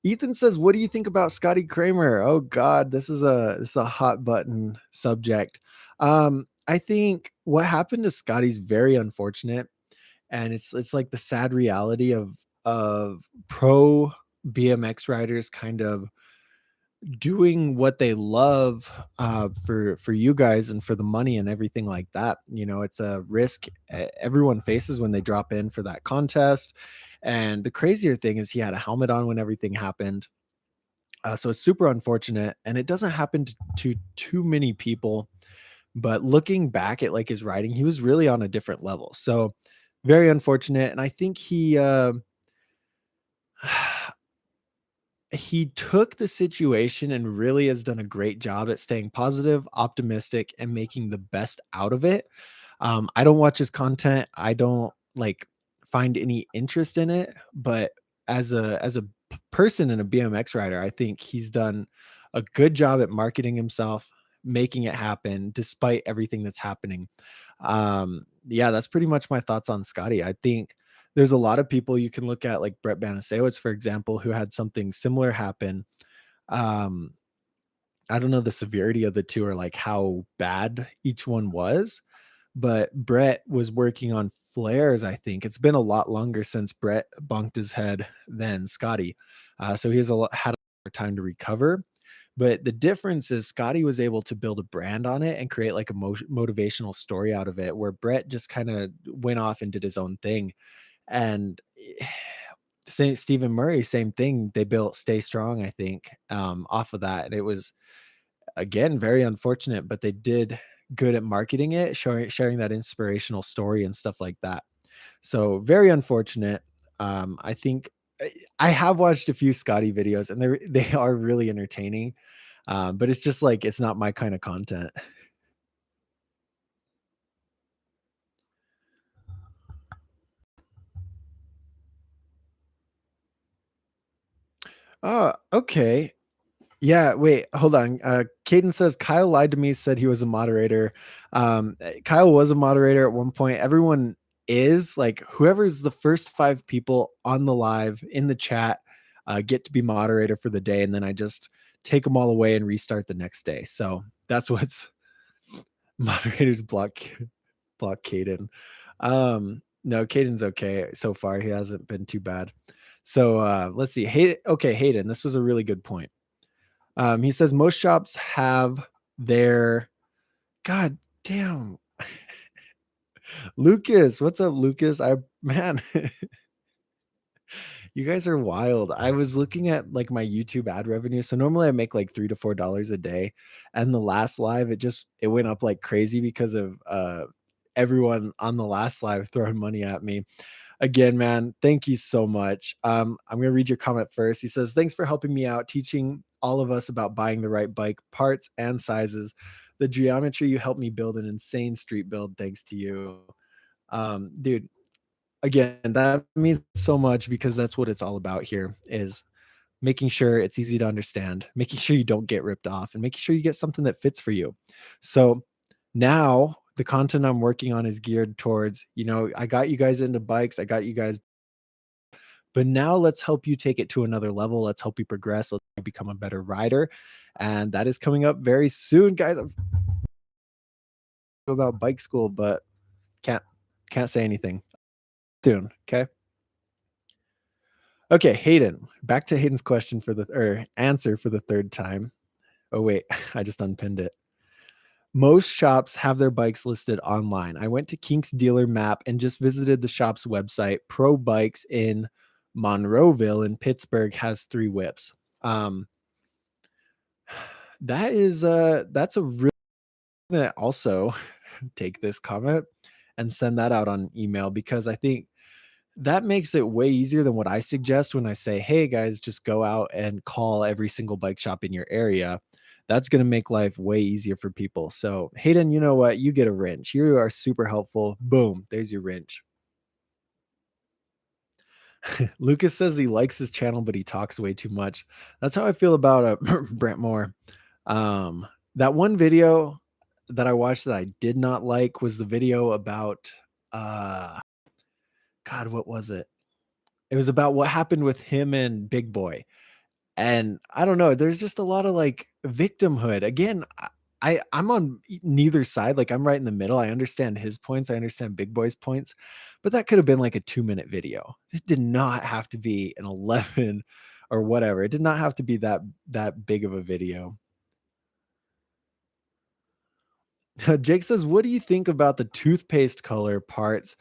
Ethan says, "What do you think about Scottie Kramer?" Oh God, this is a hot button subject. I think what happened to Scotty's very unfortunate, and it's like the sad reality of pro BMX riders kind of doing what they love, for you guys and for the money and everything like that. You know, it's a risk everyone faces when they drop in for that contest. And the crazier thing is he had a helmet on when everything happened, so it's super unfortunate, and it doesn't happen to too many people. But looking back at like his writing, he was really on a different level. So very unfortunate, and I think he took the situation and really has done a great job at staying positive, optimistic, and making the best out of it. I don't watch his content. I don't like find any interest in it, but person and a BMX rider, I think he's done a good job at marketing himself, making it happen despite everything that's happening. Yeah, that's pretty much my thoughts on Scotty. I think there's a lot of people you can look at, like Brett Banasewicz, for example, who had something similar happen. Um, I don't know the severity of the two or like how bad each one was, but Brett was working on flares. I think it's been a lot longer since Brett bunked his head than Scotty, so he has had a lot of time to recover. But the difference is Scotty was able to build a brand on it and create like a motivational story out of it, where Brett just kind of went off and did his own thing. And St. Stephen Murray, same thing. They built Stay Strong, I think, off of that. And it was again very unfortunate, but they did good at marketing it, sharing that inspirational story and stuff like that. So very unfortunate. I think I have watched a few Scotty videos and they are really entertaining. But it's just like it's not my kind of content. Oh, okay. Yeah, wait, hold on. Caden says Kyle lied to me, said he was a moderator. Kyle was a moderator at one point. Everyone is like whoever's the first 5 people on the live in the chat get to be moderator for the day, and then I just take them all away and restart the next day. So that's what's moderators block Caden. No, Caden's okay so far. He hasn't been too bad. So let's see. Hayden, this was a really good point. He says most shops have their God damn. Lucas, what's up, Lucas? Man, you guys are wild. I was looking at like my YouTube ad revenue. So normally I make like $3 to $4 a day. And the last live, it went up like crazy because of everyone on the last live throwing money at me. Again, man, thank you so much. I'm going to read your comment first. He says, "Thanks for helping me out, teaching all of us about buying the right bike, parts and sizes. The geometry you helped me build an insane street build thanks to you." Dude, Again, that means so much because that's what it's all about here is making sure it's easy to understand, making sure you don't get ripped off, and making sure you get something that fits for you. So now the content I'm working on is geared towards, I got you guys into bikes, I got you guys, but now let's help you take it to another level. Let's help you progress. Let's help you become a better rider. And that is coming up very soon, guys. I'm about bike school, but can't can't say anything soon. Okay. Okay, Hayden. Back to Hayden's question for the or answer for the third time. Oh wait, I just unpinned it. Most shops have their bikes listed online. I went to Kink's dealer map and just visited the shop's website. Pro Bikes in Monroeville in Pittsburgh has 3 whips. Um, that's a really also take this comment and send that out on email because I think that makes it way easier than what I suggest when I say, "Hey guys, just go out and call every single bike shop in your area." That's going to make life way easier for people. So, Hayden, you know what? You get a wrench. You are super helpful. Boom, there's your wrench. Lucas says he likes his channel, but he talks way too much. That's how I feel about Brent Moore. Um, that one video that I watched that I did not like was the video about God, what was it? It was about what happened with him and Big Boy. And I don't know, there's just a lot of like victimhood. Again, I'm on neither side. Like I'm right in the middle. I understand his points. I understand Big Boy's points, but that could have been like a 2-minute video. It did not have to be an 11 or whatever. It did not have to be that big of a video. Jake says, "What do you think about the toothpaste color parts?"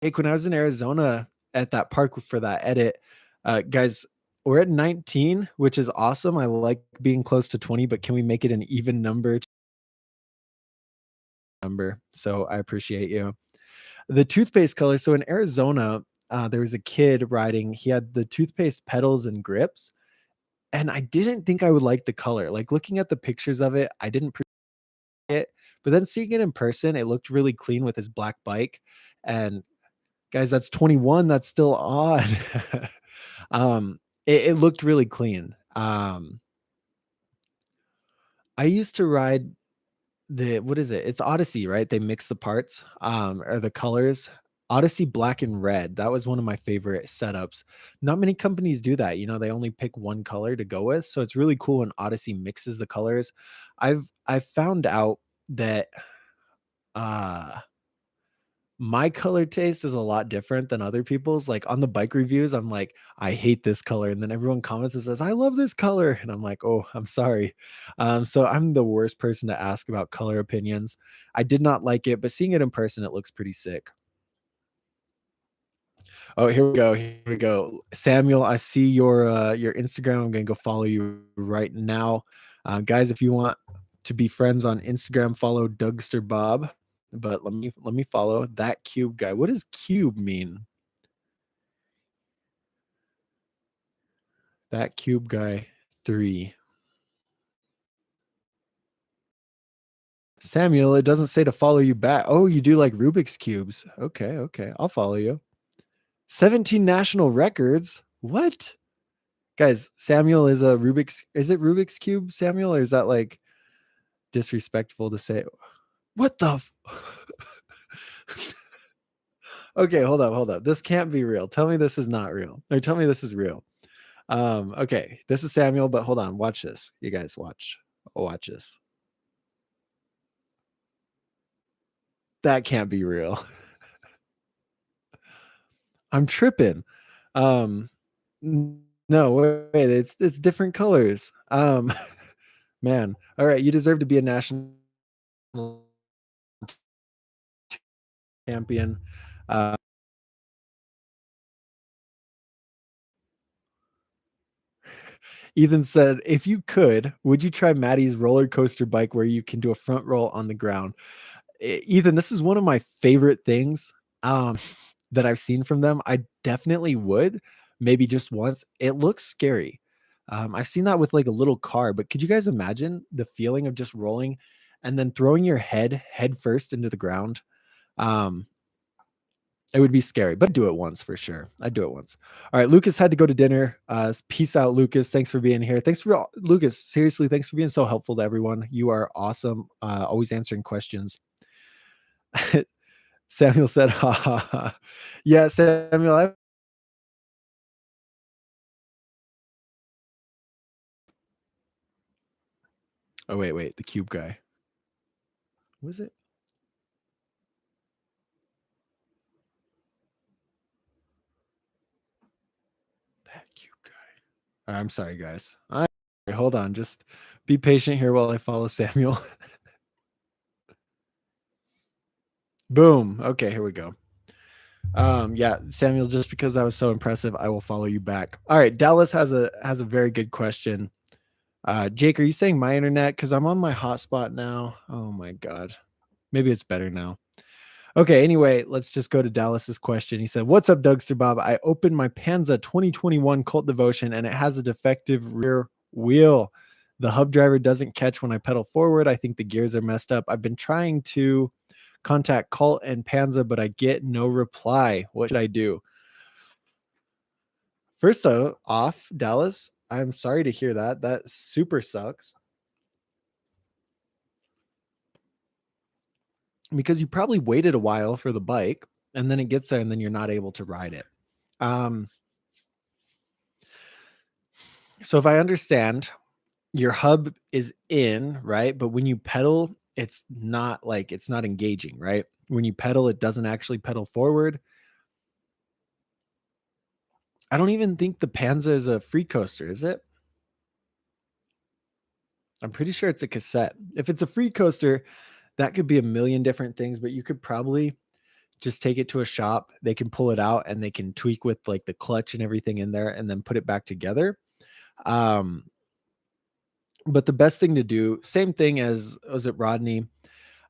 Like when I was in Arizona at that park for that edit, guys, we're at 19, which is awesome. I like being close to 20, but can we make it an even number? So I appreciate you. The toothpaste color. So in Arizona, there was a kid riding. He had the toothpaste pedals and grips, and I didn't think I would like the color. Like looking at the pictures of it, I didn't appreciate it, but then seeing it in person, it looked really clean with his black bike. And guys, that's 21. That's still odd. It looked really clean. I used to ride the what is it? It's Odyssey, right? They mix the parts, or the colors. Odyssey black and red. That was one of my favorite setups. Not many companies do that. They only pick one color to go with. So it's really cool when Odyssey mixes the colors. I've found out that uh my color taste is a lot different than other people's. Like on the bike reviews, I'm like, I hate this color. And then everyone comments and says, I love this color. And I'm like, oh, I'm sorry. So I'm the worst person to ask about color opinions. I did not like it, but seeing it in person, it looks pretty sick. Oh, here we go. Here we go. Samuel, I see your Instagram. I'm gonna go follow you right now. Guys, if you want to be friends on Instagram, follow Dougsterbob. But let me follow that cube guy. What does cube mean? That cube guy 3. Samuel, it doesn't say to follow you back. Oh, you do like Rubik's cubes. Okay, okay. I'll follow you. 17 national records. What? Guys, Samuel is a Rubik's. Is it Rubik's cube, Samuel, or is that like disrespectful to say? What the? Okay, hold up, hold up. This can't be real. Tell me this is not real, or tell me this is real. Okay, this is Samuel, but hold on. Watch this. You guys watch. Watch this. That can't be real. I'm tripping. Um, no, wait, it's different colors. Man, all right, you deserve to be a national champion. Uh, Ethan said, if you could, would you try Maddie's roller coaster bike where you can do a front roll on the ground? Ethan, this is one of my favorite things that I've seen from them. I definitely would, maybe just once. It looks scary. I've seen that with like a little car, but could you guys imagine the feeling of just rolling and then throwing your head first into the ground? Um, It would be scary, but I'd do it once for sure. I'd do it once. All right, Lucas had to go to dinner. Peace out, Lucas. Thanks for being here. Lucas. Seriously, thanks for being so helpful to everyone. You are awesome. Always answering questions. Samuel said, "Ha ha ha." Yeah, Samuel. Oh wait, the cube guy. Was it that cube guy? I'm sorry, guys. Hold on. Just be patient here while I follow Samuel. Boom. Okay, here we go. Yeah, Samuel, just because I was so impressive, I will follow you back. All right, Dallas has a very good question. Jake, are you saying my internet? Because I'm on my hotspot now. Oh my god. Maybe it's better now. Okay, anyway, let's just go to Dallas's question. He said, "What's up, Dougsterbob? I opened my Panza 2021 Cult Devotion and it has a defective rear wheel. The hub driver doesn't catch when I pedal forward. I think the gears are messed up. I've been trying to contact Cult and Panza, but I get no reply. What should I do?" First off, Dallas, I'm sorry to hear that. That super sucks because you probably waited a while for the bike and then it gets there and then you're not able to ride it. Um, so if I understand, your hub is in, right? But when you pedal, it's not engaging, right? When you pedal, it doesn't actually pedal forward. I don't even think the Panza is a free coaster, is it? I'm pretty sure it's a cassette. If it's a free coaster, that could be a million different things, but you could probably just take it to a shop. They can pull it out and they can tweak with like the clutch and everything in there and then put it back together. Um, but the best thing to do, same thing as was it Rodney?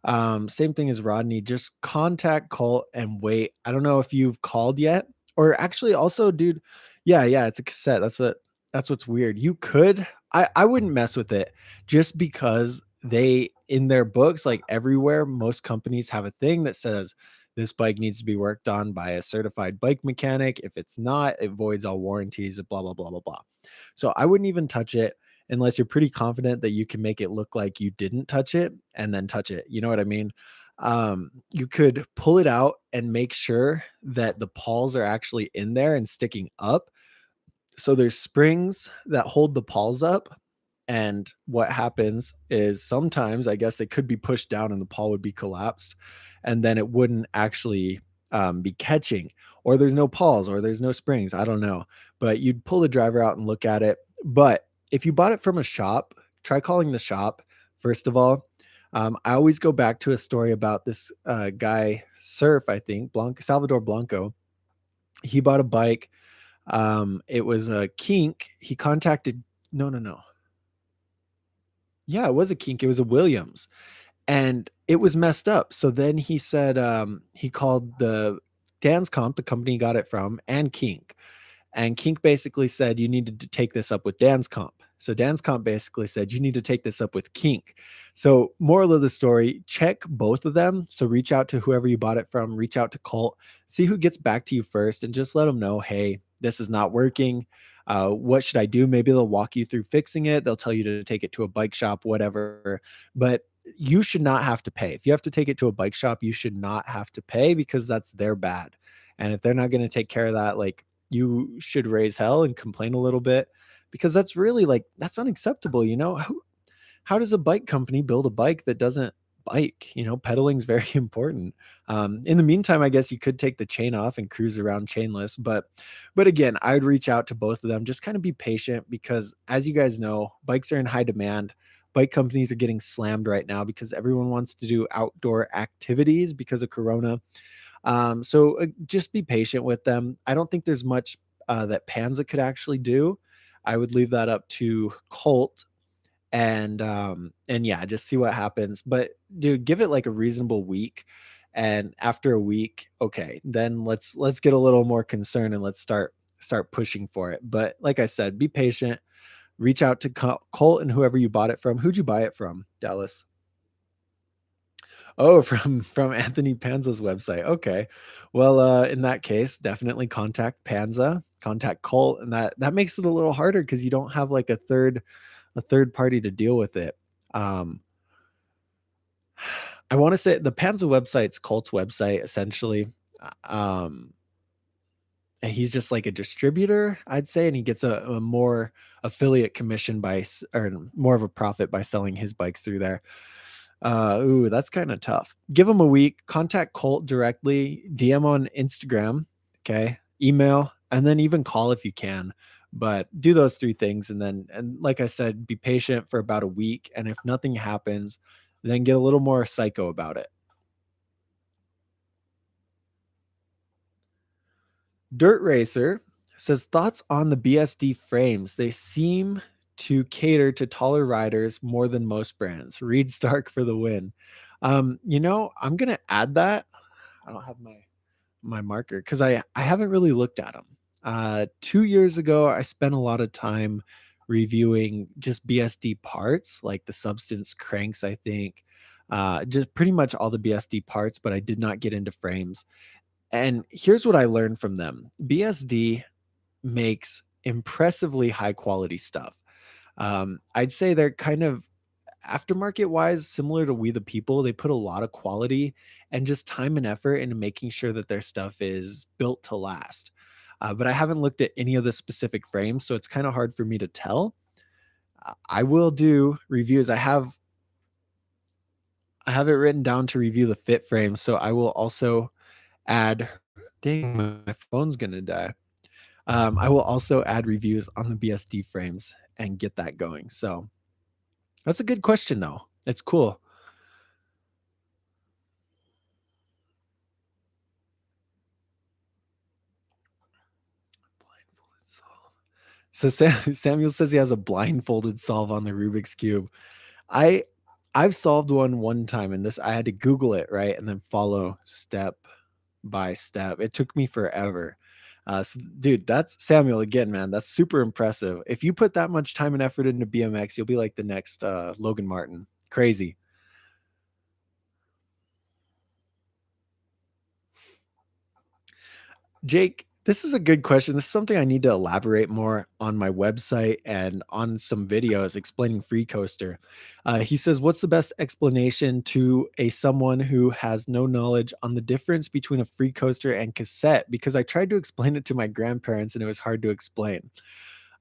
Same thing as Rodney, just contact Colt and wait. I don't know if you've called yet, or actually also, dude, yeah, it's a cassette. That's what's weird. You could, I wouldn't mess with it just because they in their books, like everywhere, most companies have a thing that says this bike needs to be worked on by a certified bike mechanic. If it's not, it voids all warranties, blah, blah, blah, blah, blah. So I wouldn't even touch it unless you're pretty confident that you can make it look like you didn't touch it and then touch it. You know what I mean? You could pull it out and make sure that the pawls are actually in there and sticking up. So there's springs that hold the pawls up. And what happens is sometimes I guess they could be pushed down and the pawl would be collapsed and then it wouldn't actually be catching, or there's no pawls or there's no springs. I don't know, but you'd pull the driver out and look at it. But if you bought it from a shop, try calling the shop first of all. I always go back to a story about this guy, Surf, I think, Salvador Blanco. He bought a bike. It was a Kink. He contacted, no. Yeah, it was a Kink. It was a Williams and it was messed up. So then he said he called the Dan's Comp, the company he got it from, and Kink. And Kink basically said, you need to take this up with Dan's Comp. So Dan's Comp basically said, you need to take this up with Kink. So moral of the story, check both of them. So reach out to whoever you bought it from, reach out to Colt, see who gets back to you first, and just let them know, hey, this is not working. What should I do? Maybe they'll walk you through fixing it. They'll tell you to take it to a bike shop, whatever. But you should not have to pay. If you have to take it to a bike shop, you should not have to pay because that's their bad. And if they're not going to take care of that, like you should raise hell and complain a little bit because that's really like that's unacceptable. How does a bike company build a bike that doesn't bike? Pedaling's very important. In the meantime, I guess you could take the chain off and cruise around chainless, but again, I would reach out to both of them. Just kind of be patient because as you guys know, bikes are in high demand. Bike companies are getting slammed right now because everyone wants to do outdoor activities because of corona. So just be patient with them. I don't think there's much that Panza could actually do. I would leave that up to Colt and yeah, just see what happens. But dude, give it like a reasonable week. And after a week, okay, then let's get a little more concerned and let's start pushing for it. But like I said, be patient. Reach out to Colt and whoever you bought it from. Who'd you buy it from, Dallas? Oh, from Anthony Panza's website. Okay. Well, in that case, definitely contact Panza, contact Colt, and that makes it a little harder because you don't have like a third party to deal with it. Um, I want to say the Panza website's Colt's website essentially. Um, and he's just like a distributor, I'd say, and he gets a more affiliate commission or more of a profit by selling his bikes through there. Ooh, that's kind of tough. Give him a week. Contact Colt directly. DM on Instagram. Okay, email, and then even call if you can. But do those three things, and like I said, be patient for about a week. And if nothing happens, then get a little more psycho about it. Dirt Racer says thoughts on the BSD frames. They seem to cater to taller riders more than most brands. Reed Stark for the win. I'm gonna add that. I don't have my marker because I haven't really looked at them. 2 years ago, I spent a lot of time reviewing just BSD parts, like the substance cranks. I think just pretty much all the BSD parts, but I did not get into frames. And here's what I learned from them. BSD makes impressively high quality stuff. I'd say they're kind of aftermarket wise similar to We the People. They put a lot of quality and just time and effort into making sure that their stuff is built to last. But I haven't looked at any of the specific frames, so it's kind of hard for me to tell. I will do reviews. I have it written down to review the fit frames, so I will also add. Dang, my phone's gonna die. I will also add reviews on the BSD frames and get that going. So that's a good question, though. It's cool. Blindfolded solve. So Samuel says he has a blindfolded solve on the Rubik's cube. I I've solved one time, and this I had to Google it right and then follow step by step. It took me forever. Dude, that's Samuel again, man. That's super impressive. If you put that much time and effort into BMX, you'll be like the next Logan Martin. Crazy. Jake, this is a good question. This is something I need to elaborate more on my website and on some videos explaining Free Coaster. He says, "What's the best explanation to a someone who has no knowledge on the difference between a Free Coaster and cassette?" Because I tried to explain it to my grandparents and it was hard to explain.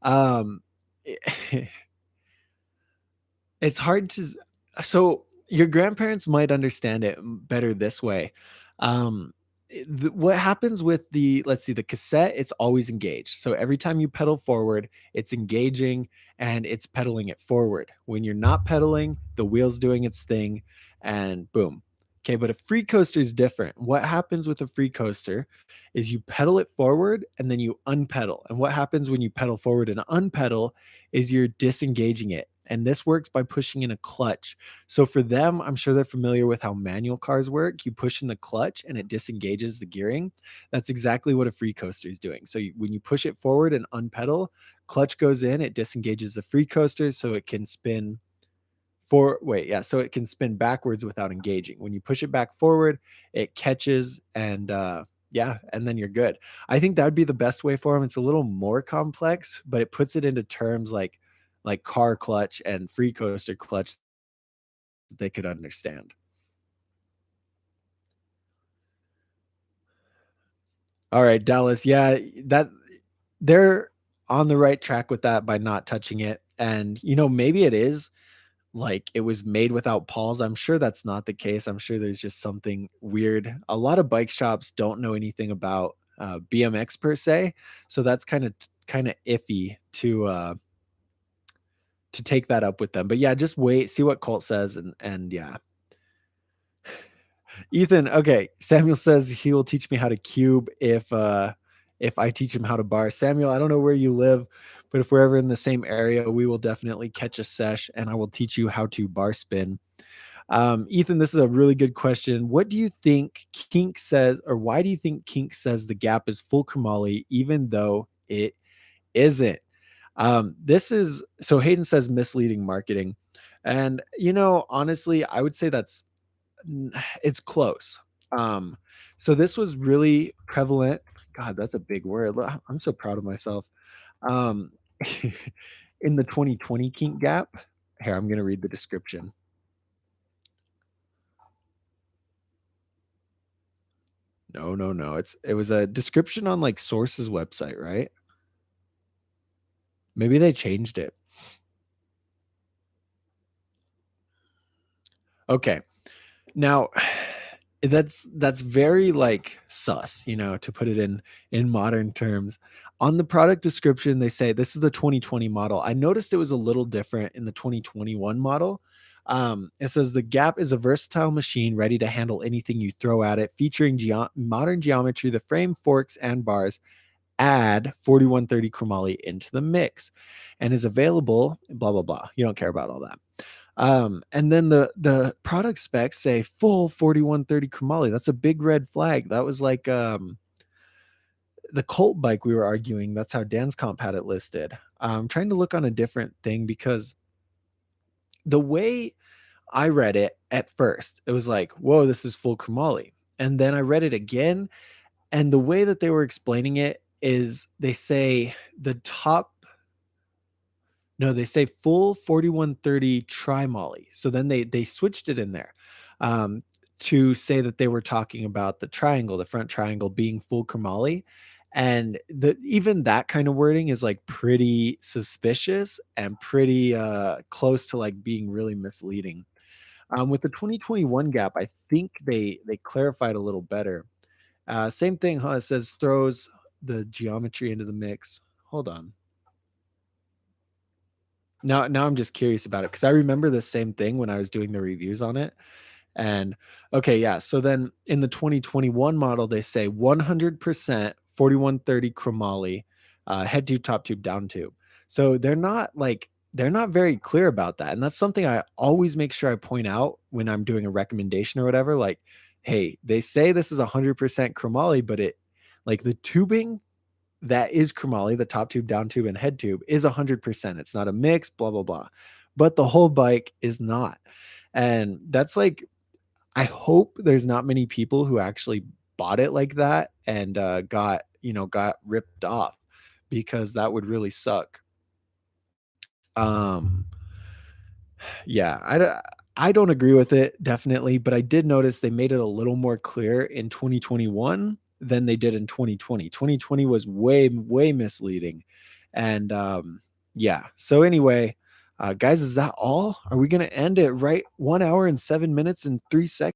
Um, It's hard to so your grandparents might understand it better this way. What happens with the let's see, the cassette, it's always engaged. So every time you pedal forward, it's engaging and it's pedaling it forward. When you're not pedaling, the wheel's doing its thing and boom. Okay, but a free coaster is different. What happens with a free coaster is you pedal it forward and then you unpedal. And what happens when you pedal forward and unpedal is you're disengaging it. And this works by pushing in a clutch. So for them, I'm sure they're familiar with how manual cars work. You push in the clutch and it disengages the gearing. That's exactly what a free coaster is doing. So when you push it forward and unpedal, clutch goes in, it disengages the free coaster so it can spin so it can spin backwards without engaging. When you push it back forward, it catches and yeah, and then you're good. I think that would be the best way for them. It's a little more complex, but it puts it into terms like car clutch and free coaster clutch that they could understand. All right, Dallas. Yeah, that they're on the right track with that by not touching it. And maybe it is like it was made without pawls. I'm sure that's not the case. I'm sure there's just something weird. A lot of bike shops don't know anything about BMX per se, so that's kind of iffy to take that up with them. But yeah, just wait, see what Colt says, and yeah. Ethan, okay. Samuel says he will teach me how to cube if I teach him how to bar. Samuel, I don't know where you live, but if we're ever in the same area, we will definitely catch a sesh and I will teach you how to bar spin. Ethan, this is a really good question. What do you think Kink says, or why do you think Kink says the gap is full chromoly, even though it isn't? This is so Hayden says misleading marketing. And honestly, I would say it's close. Um, so this was really prevalent. God, that's a big word. I'm so proud of myself. Um, in the 2020 kink gap. Here, I'm gonna read the description. No, no, no. It was a description on like Source's website, right? Maybe they changed it. Okay. Now, that's very like sus, to put it in modern terms. On the product description, they say this is the 2020 model. I noticed it was a little different in the 2021 model. It says the Gap is a versatile machine ready to handle anything you throw at it, featuring modern geometry. The frame, forks, and bars add 4130 chromoly into the mix, and is available. Blah blah blah. You don't care about all that. And then the product specs say full 4130 chromoly. That's a big red flag. That was like the Colt bike we were arguing. That's how Dan's Comp had it listed. I'm trying to look on a different thing because the way I read it at first, it was like, whoa, this is full chromoly. And then I read it again, and the way that they were explaining it is they say the top no, they say full 4130 tri-molly. So then they switched it in there, um, to say that they were talking about the triangle, the front triangle being full chromoly. And even that kind of wording is like pretty suspicious and pretty close to like being really misleading. With the 2021 gap, I think they clarified a little better. Same thing, huh? It says throws the geometry into the mix. Hold on. Now I'm just curious about it because I remember the same thing when I was doing the reviews on it. And okay, yeah. So then in the 2021 model, they say 100% 4130 chromoly, head tube, top tube, down tube. So they're not very clear about that. And that's something I always make sure I point out when I'm doing a recommendation or whatever. Like, hey, they say this is 100% chromoly, but it like the tubing that is chromoly, the top tube, down tube, and head tube is 100%. It's not a mix, blah, blah, blah. But the whole bike is not. And that's like, I hope there's not many people who actually bought it like that and got ripped off because that would really suck. Um, yeah, I don't agree with it, definitely, but I did notice they made it a little more clear in 2021 than they did in 2020. 2020 was way, way misleading. And yeah. So anyway, guys, is that all? Are we gonna end it right 1 hour and 7 minutes and 3 seconds?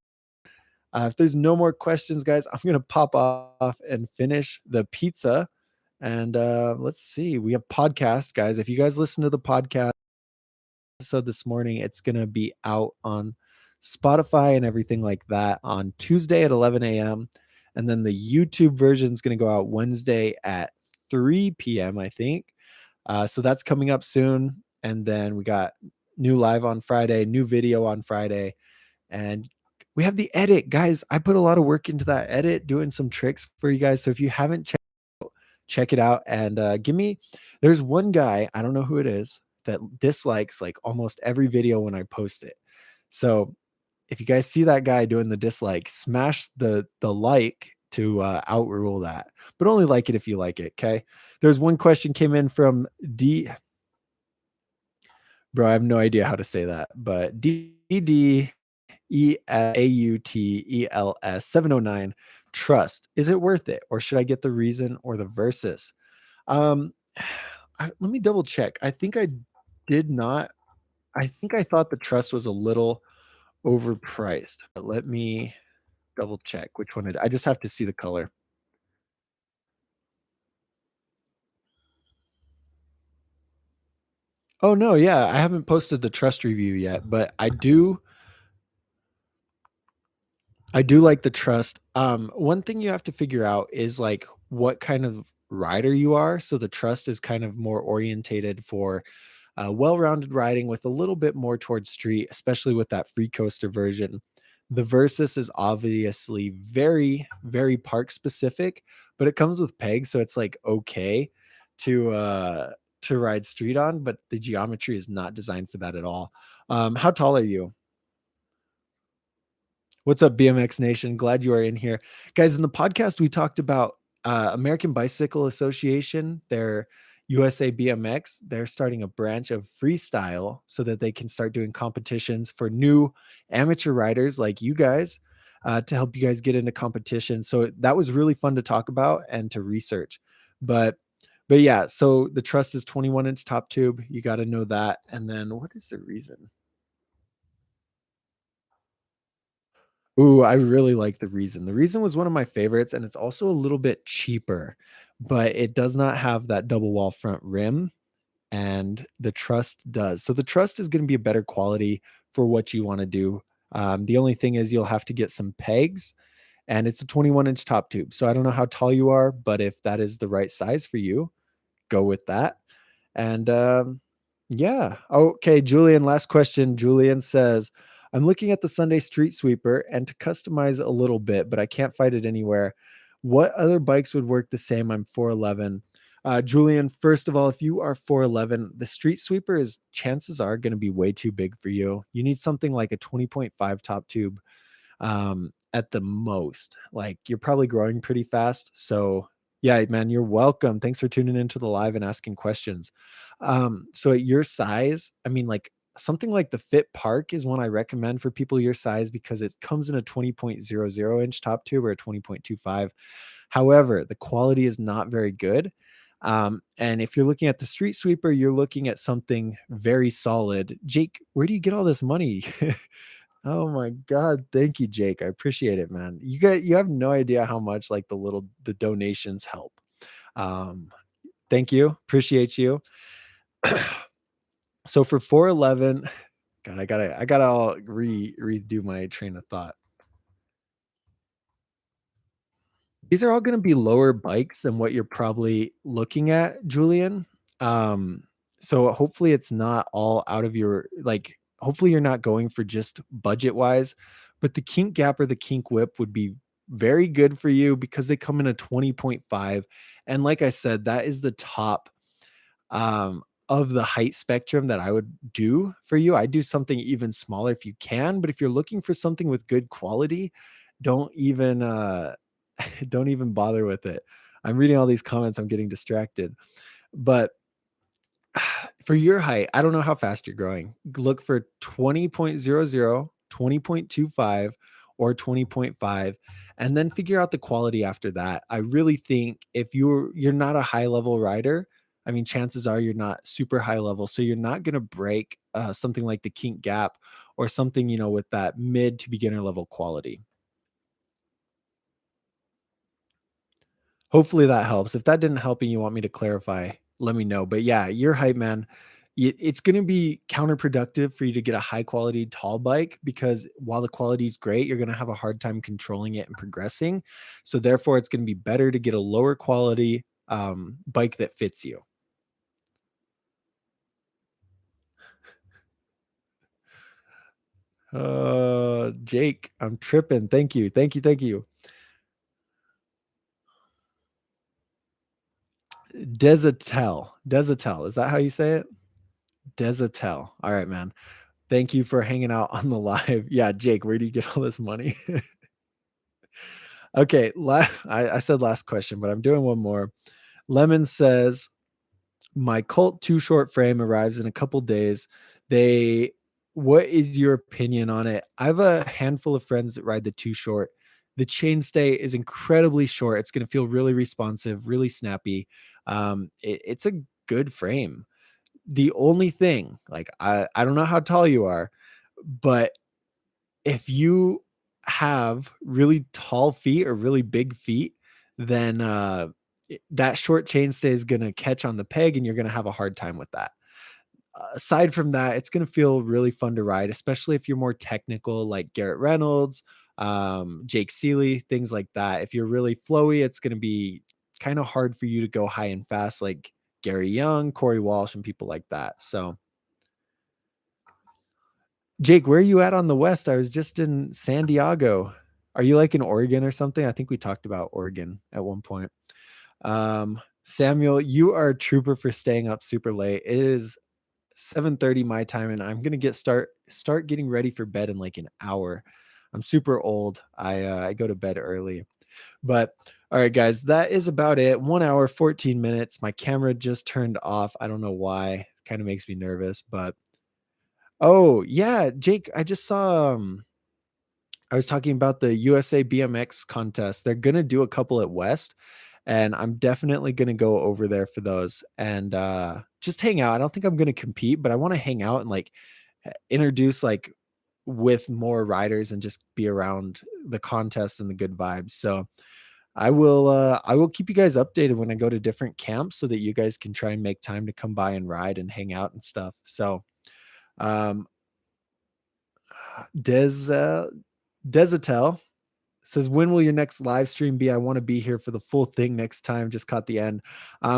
If there's no more questions, guys, I'm gonna pop off and finish the pizza. And let's see. We have podcast, guys. If you guys listen to the podcast episode this morning, it's going to be out on Spotify and everything like that on Tuesday at 11 a.m. And then the YouTube version is going to go out Wednesday at 3 p.m., I think. So that's coming up soon. And then we got new live on Friday, new video on Friday. And we have the edit, guys. I put a lot of work into that edit, doing some tricks for you guys. So if you haven't check it out and give me there's one guy, I don't know who it is, that dislikes like almost every video when I post it. So if you guys see that guy doing the dislike, smash the like to outrule that, but only like it if you like it. Okay, there's one question came in from D. Bro, I have no idea how to say that, but DDEAUTELS 709. Trust, is it worth it, or should I get the reason or the versus? Um, let me double check. I think I did not. I think I thought the trust was a little overpriced. But let me double check which one I just have to see the color. Oh no, yeah, I haven't posted the trust review yet, but I do like the trust. One thing you have to figure out is like what kind of rider you are. So the trust is kind of more orientated for well-rounded riding with a little bit more towards street, especially with that free coaster version. The Versus is obviously very, very park specific, but it comes with pegs, so it's like okay to ride street on, but the geometry is not designed for that at all. How tall are you? What's up, BMX Nation? Glad you are in here. Guys, in the podcast, we talked about American Bicycle Association, their USA BMX. They're starting a branch of freestyle so that they can start doing competitions for new amateur riders like you guys to help you guys get into competition. So that was really fun to talk about and to research. But but yeah, so the Trust is 21-inch top tube. You got to know that. And then what is the reason? Ooh, I really like The Reason. The Reason was one of my favorites, and it's also a little bit cheaper, but it does not have that double wall front rim, and the Trust does. So the Trust is gonna be a better quality for what you wanna do. The only thing is you'll have to get some pegs, and it's a 21-inch top tube. So I don't know how tall you are, but if that is the right size for you, go with that. And yeah. Okay, Julian, last question. Julian says, I'm looking at the Sunday Street Sweeper and to customize a little bit, but I can't find it anywhere. What other bikes would work the same? I'm 4'11. Julian, first of all, if you are 4'11, the Street Sweeper is chances are going to be way too big for you. You need something like a 20.5 top tube at the most. Like you're probably growing pretty fast. So yeah, man, you're welcome. Thanks for tuning into the live and asking questions. So at your size, I mean, like something like the Fit Park is one I recommend for people your size because it comes in a 20.00 inch top tube or a 20.25. However, the quality is not very good. And if you're looking at the Street Sweeper, you're looking at something very solid. Jake, where do you get all this money? Oh my god, thank you, Jake. I appreciate it, man. You have no idea how much like the donations help. Um, thank you. Appreciate you. So for 411, god, I gotta all redo my train of thought. These are all gonna be lower bikes than what you're probably looking at, Julian. Um, so hopefully it's not all out of your like, hopefully you're not going for just budget-wise, but the Kink Gap or the Kink Whip would be very good for you because they come in a 20.5, and like I said, that is the top of the height spectrum that I would do for you. I do something even smaller if you can, but if you're looking for something with good quality, don't even don't even bother with it. I'm reading all these comments, I'm getting distracted. But for your height, I don't know how fast you're growing. Look for 20.00, 20.25, or 20.5, and then figure out the quality after that. I really think if you're not a high level rider, I mean, chances are you're not super high level, so you're not going to break something like the Kink Gap or something, with that mid to beginner level quality. Hopefully that helps. If that didn't help and you want me to clarify, let me know. But yeah, your hype man, it's going to be counterproductive for you to get a high quality tall bike because while the quality is great, you're going to have a hard time controlling it and progressing. So therefore, it's going to be better to get a lower quality bike that fits you. Jake, I'm tripping. Thank you. Thank you. Thank you. Desatel. Desatel. Is that how you say it? Desatel. All right, man. Thank you for hanging out on the live. Yeah, Jake, where do you get all this money? Okay, I said last question, but I'm doing one more. Lemon says, my Colt Too Short frame arrives in a couple days. They, what is your opinion on it? I have a handful of friends that ride the Too Short. The chainstay is incredibly short. It's going to feel really responsive, really snappy. It's a good frame. The only thing, like, I don't know how tall you are, but if you have really tall feet or really big feet, then that short chainstay is going to catch on the peg and you're going to have a hard time with that. Aside from that, it's going to feel really fun to ride, especially if you're more technical like Garrett Reynolds, Jake Seeley, things like that. If you're really flowy, it's going to be kind of hard for you to go high and fast like Gary Young, Corey Walsh, and people like that. So Jake, where are you at on the West? I was just in San Diego. Are you like in Oregon or something? I think we talked about Oregon at one point. Samuel, you are a trooper for staying up super late. It is 7:30 my time, and I'm gonna start getting ready for bed in like an hour. I'm super old. I go to bed early. But all right, guys, that is about it. 1 hour, 14 minutes. My camera just turned off. I don't know why. It kind of makes me nervous, but oh yeah, Jake, I just saw I was talking about the USA BMX contest. They're gonna do a couple at West, and I'm definitely gonna go over there for those and just hang out. I don't think I'm gonna compete, but I want to hang out and like introduce like with more riders and just be around the contest and the good vibes. So I will keep you guys updated when I go to different camps so that you guys can try and make time to come by and ride and hang out and stuff. So um Des Desatel says, when will your next live stream be? I want to be here for the full thing next time. Just caught the end.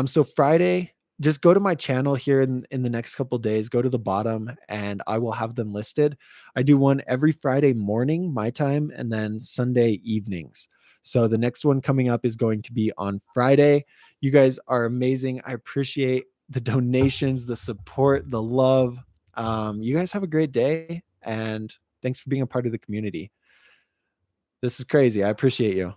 So Friday, just go to my channel here in the next couple days, go to the bottom and I will have them listed. I do one every Friday morning, my time, and then Sunday evenings. So the next one coming up is going to be on Friday. You guys are amazing. I appreciate the donations, the support, the love. You guys have a great day and thanks for being a part of the community. This is crazy. I appreciate you.